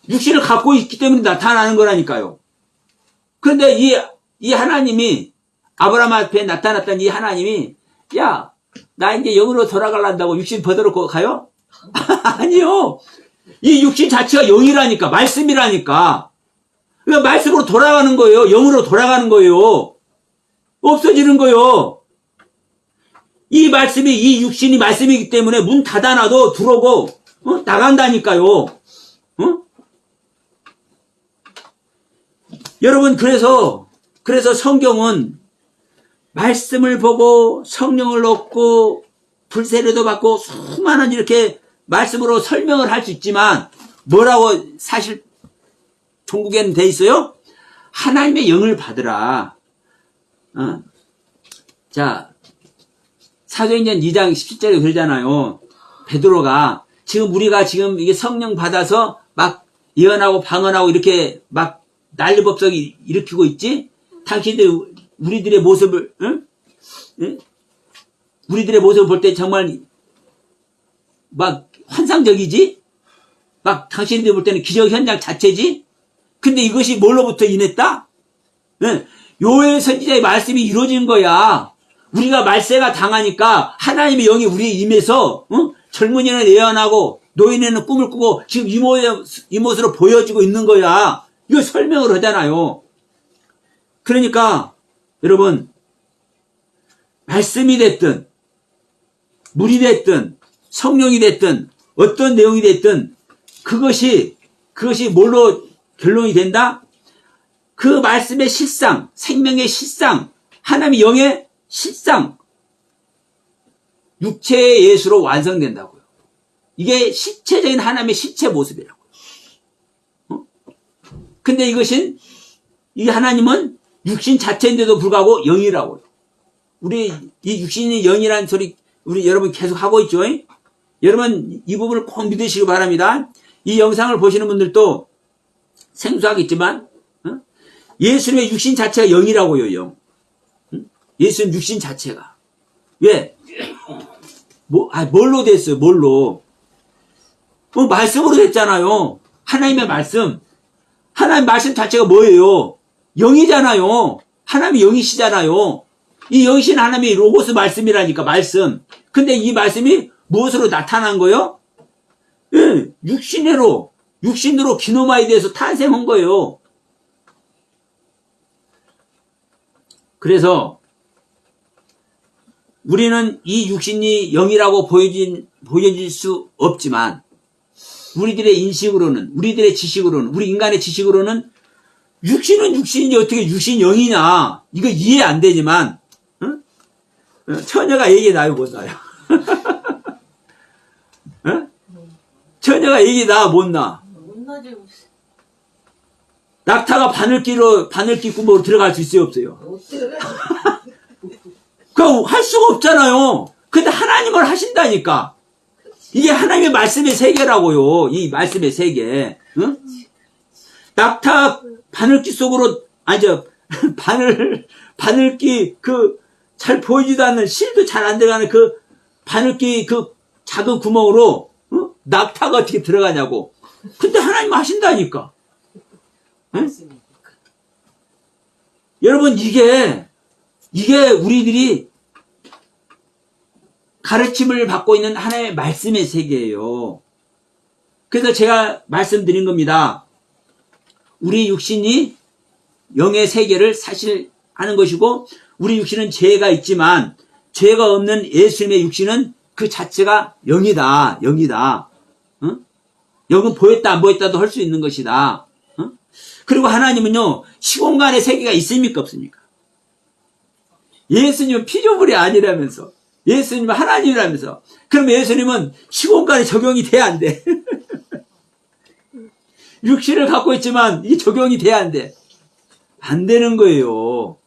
육신을 갖고 있기 때문에 나타나는 거라니까요. 그런데 이 하나님이, 아브라함 앞에 나타났던 이 하나님이, 야, 나 이제 영으로 돌아가려고 육신 버려놓고 가요? 아니요. 이 육신 자체가 영이라니까, 말씀이라니까. 그러니까 말씀으로 돌아가는 거예요. 영으로 돌아가는 거예요. 없어지는 거예요. 이 육신이 말씀이기 때문에 문 닫아놔도 들어오고, 나간다니까요. 여러분, 그래서 성경은 말씀을 보고 성령을 얻고 불세례도 받고 수많은 이렇게 말씀으로 설명을 할 수 있지만, 뭐라고 사실 종국에는 돼 있어요? 하나님의 영을 받으라. 자, 사도행전 2장 17절에 그러잖아요. 베드로가 우리가 지금 이게 성령 받아서 막 예언하고 방언하고 이렇게 막 난리법석 일으키고 있지? 당신들 우리들의 모습을, 우리들의 모습을 볼 때 정말 막 환상적이지? 막 당신들이 볼 때는 기적 현장 자체지? 근데 이것이 뭘로부터 인했다? 요엘 선지자의 말씀이 이루어진 거야. 우리가 말세가 당하니까 하나님의 영이 우리에 임해서 젊은이는 예언하고 노인에는 꿈을 꾸고 지금 이 모습으로 보여지고 있는 거야. 이거 설명을 하잖아요. 그러니까 여러분, 말씀이 됐든 물이 됐든 성령이 됐든 어떤 내용이 됐든 그것이 뭘로 결론이 된다? 그 말씀의 실상, 생명의 실상, 하나님의 영의 실상, 육체의 예수로 완성된다고요. 이게 실체적인 하나님의 실체 모습이라고요. 근데 이 하나님은 육신 자체인데도 불구하고 영이라고요. 우리 이 육신이 영이라는 소리 여러분 계속 하고 있죠. 여러분 이 부분을 꼭 믿으시기 바랍니다. 이 영상을 보시는 분들도 생소하겠지만 예수님의 육신 자체가 영이라고요. 영. 예수님 육신 자체가. 왜? 뭘로 됐어요? 뭘로? 말씀으로 됐잖아요. 하나님의 말씀. 하나님 말씀 자체가 뭐예요? 영이잖아요. 하나님이 영이시잖아요. 이 영이신 하나님이 로고스 말씀이라니까, 말씀. 근데 이 말씀이 무엇으로 나타난 거예요? 예, 육신으로 기노마에 대해서 탄생한 거예요. 그래서 우리는 이 육신이 영이라고 보여질 수 없지만 우리들의 인식으로는, 우리들의 지식으로는, 우리 인간의 지식으로는 육신은 육신인지 어떻게 육신이 영이냐, 이거 이해 안 되지만 응? 처녀가 얘기 나요 못 나요? 응? 처녀가 얘기 나 못 나? 못 나지. 낙타가 바늘기 구멍으로 들어갈 수 있어요 없어요? 어떻게 그거 할 수가 없잖아요. 근데 하나님을 하신다니까. 이게 하나님의 말씀의 세계라고요. 이 말씀의 세계. 응? 낙타 바늘기 속으로, 바늘기 잘 보이지도 않는, 실도 잘 안 들어가는 그 바늘기 작은 구멍으로 낙타가 어떻게 들어가냐고. 근데 하나님 하신다니까. 응? 여러분, 이게 우리들이 가르침을 받고 있는 하나님의 말씀의 세계예요. 그래서 제가 말씀드린 겁니다. 우리 육신이 영의 세계를 사실 하는 것이고, 우리 육신은 죄가 있지만 죄가 없는 예수님의 육신은 그 자체가 영이다. 영이다. 응? 영은 보였다 안 보였다도 할 수 있는 것이다. 응? 그리고 하나님은요, 시공간의 세계가 있습니까 없습니까? 예수님은 피조물이 아니라면서, 예수님은 하나님이라면서. 그럼 예수님은 시공간에 적용이 돼야 안 돼? 육신을 갖고 있지만 이게 적용이 돼야 안 돼? 안 되는 거예요.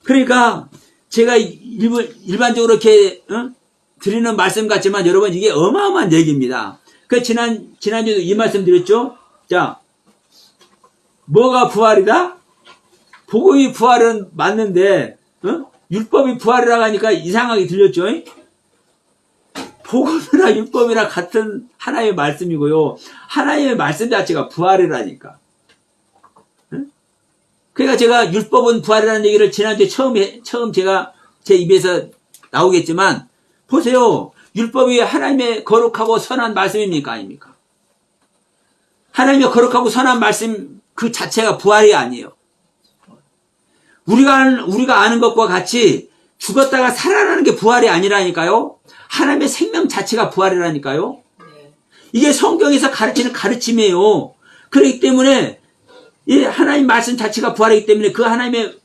그러니까 제가 일반적으로 이렇게 드리는 말씀 같지만 여러분 이게 어마어마한 얘기입니다. 그 지난주에도 이 말씀 드렸죠? 자, 뭐가 부활이다? 복음이 부활은 맞는데 율법이 부활이라고 하니까 이상하게 들렸죠? 복음이나 율법이나 같은 하나님의 말씀이고요. 하나님의 말씀 자체가 부활이라니까. 그러니까 제가 율법은 부활이라는 얘기를 지난주에 처음 제가 제 입에서 나오겠지만, 보세요. 율법이 하나님의 거룩하고 선한 말씀입니까? 아닙니까? 하나님의 거룩하고 선한 말씀 그 자체가 부활이 아니에요. 우리가 아는 것과 같이 죽었다가 살아나는 게 부활이 아니라니까요. 하나님의 생명 자체가 부활이라니까요. 이게 성경에서 가르치는 가르침이에요. 그렇기 때문에 이 하나님 말씀 자체가 부활이기 때문에 그 하나님의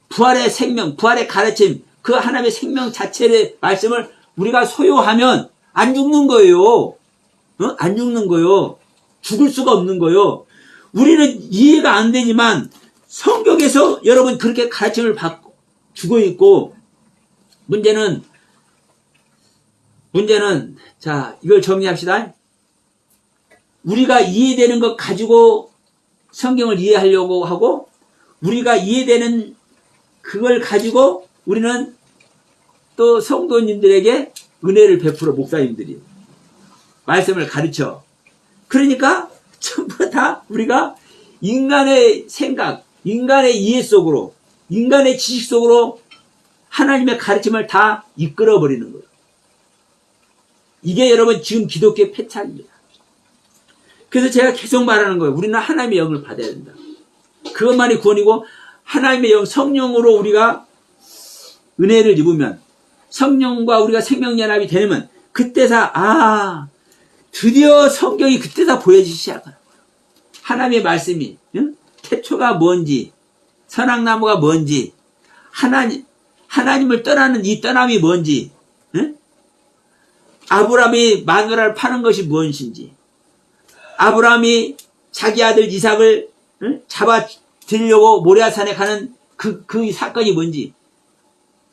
부활의 생명, 부활의 가르침, 그 하나님의 생명 자체의 말씀을 우리가 소유하면 안 죽는 거예요. 안 죽는 거예요. 죽을 수가 없는 거예요. 우리는 이해가 안 되지만 성경에서 여러분 그렇게 가르침을 주고 있고, 문제는 자, 이걸 정리합시다. 우리가 이해되는 것 가지고 성경을 이해하려고 하고, 우리가 이해되는 그걸 가지고 우리는 또 성도님들에게 은혜를 베풀어, 목사님들이 말씀을 가르쳐. 그러니까 전부 다 우리가 인간의 생각, 인간의 이해 속으로, 인간의 지식 속으로 하나님의 가르침을 다 이끌어 버리는 거예요. 이게 여러분 지금 기독교의 패착입니다. 그래서 제가 계속 말하는 거예요. 우리는 하나님의 영을 받아야 된다. 그것만이 구원이고, 하나님의 영, 성령으로 우리가 은혜를 입으면, 성령과 우리가 생명연합이 되면, 그때서 드디어 성경이 그때서 보여지기 시작하는 거예요. 하나님의 말씀이, 태초가 뭔지, 선악나무가 뭔지, 하나님을 떠나는 이 떠남이 뭔지, 아브라함이 마누라를 파는 것이 무엇인지, 아브라함이 자기 아들 이삭을 잡아 들려고 모리아산에 가는 그 사건이 뭔지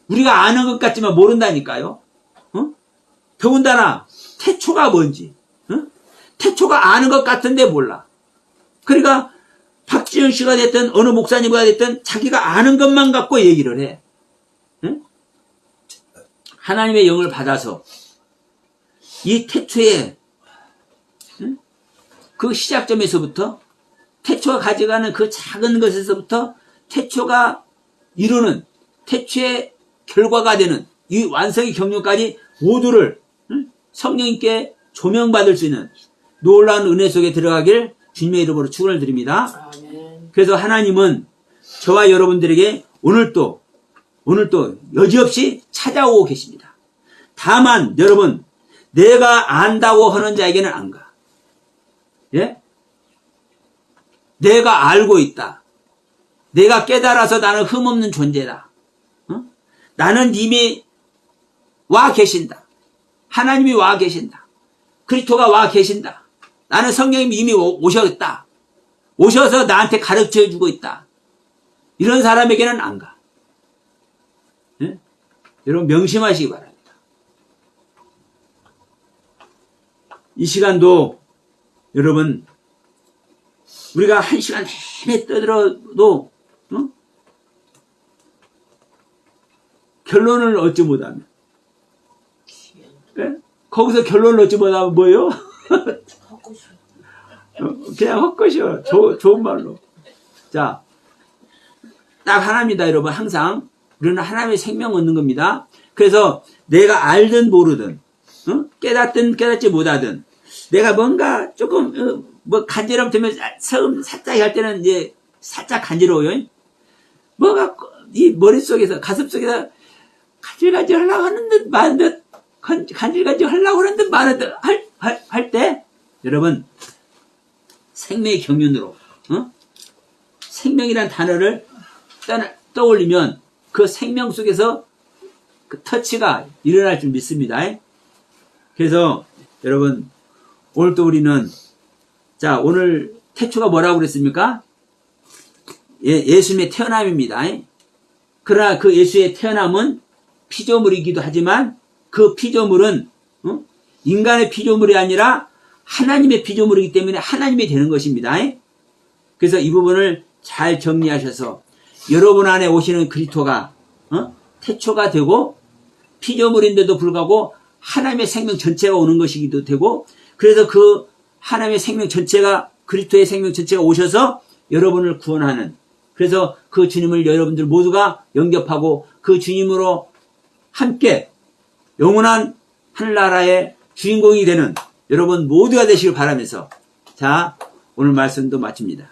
우리가 아는 것 같지만 모른다니까요. 더군다나 태초가 뭔지, 태초가 아는 것 같은데 몰라. 그러니까 박지현 씨가 됐든 어느 목사님과 됐든 자기가 아는 것만 갖고 얘기를 해. 하나님의 영을 받아서 이 태초에 그 시작점에서부터, 태초가 가져가는 그 작은 것에서부터 태초가 이루는, 태초의 결과가 되는 이 완성의 경륜까지 모두를 성령님께 조명받을 수 있는 놀라운 은혜 속에 들어가길 주님의 이름으로 축원을 드립니다. 그래서 하나님은 저와 여러분들에게 오늘도 오늘 또 여지없이 찾아오고 계십니다. 다만 여러분 내가 안다고 하는 자에게는 안 가. 예? 내가 알고 있다. 내가 깨달아서 나는 흠없는 존재다. 어? 나는 이미 와 계신다. 하나님이 와 계신다. 그리스도가 와 계신다. 나는 성령님이 이미 오셨다. 오셔서 나한테 가르쳐 주고 있다. 이런 사람에게는 안 가. 예? 여러분 명심하시기 바랍니다. 이 시간도 여러분 우리가 한 시간 내내 떠들어도 결론을 얻지 못하면 예? 거기서 결론을 얻지 못하면 뭐예요? 그냥 헛것이요. 좋은 말로. 자, 딱 하나입니다, 여러분. 항상 우리는 하나님의 생명 얻는 겁니다. 그래서 내가 알든 모르든 깨닫든 깨닫지 못하든 내가 뭔가 조금 뭐 간지럼 되면 처음 살짝 할 때는 이제 살짝 간지러워요. 뭐가 이 머릿속에서 가슴속에서 간질간질 하려고 하는 듯 마는 듯 간질간질 하려고 하는 듯 마는 듯 할 때 여러분 생명의 경륜으로 생명이란 단어를 떠올리면 그 생명 속에서 그 터치가 일어날 줄 믿습니다. 그래서 여러분 오늘 또 우리는 자 오늘 태초가 뭐라고 그랬습니까? 예수님의 태어남입니다. 그러나 그 예수의 태어남은 피조물이기도 하지만 그 피조물은 인간의 피조물이 아니라 하나님의 피조물이기 때문에 하나님이 되는 것입니다. 그래서 이 부분을 잘 정리하셔서 여러분 안에 오시는 그리스도가 태초가 되고 피조물인데도 불구하고 하나님의 생명 전체가 오는 것이기도 되고 그래서 그 하나님의 생명 전체가 그리스도의 생명 전체가 오셔서 여러분을 구원하는 그래서 그 주님을 여러분들 모두가 영접하고 그 주님으로 함께 영원한 하늘나라의 주인공이 되는 여러분 모두가 되시길 바라면서 자 오늘 말씀도 마칩니다.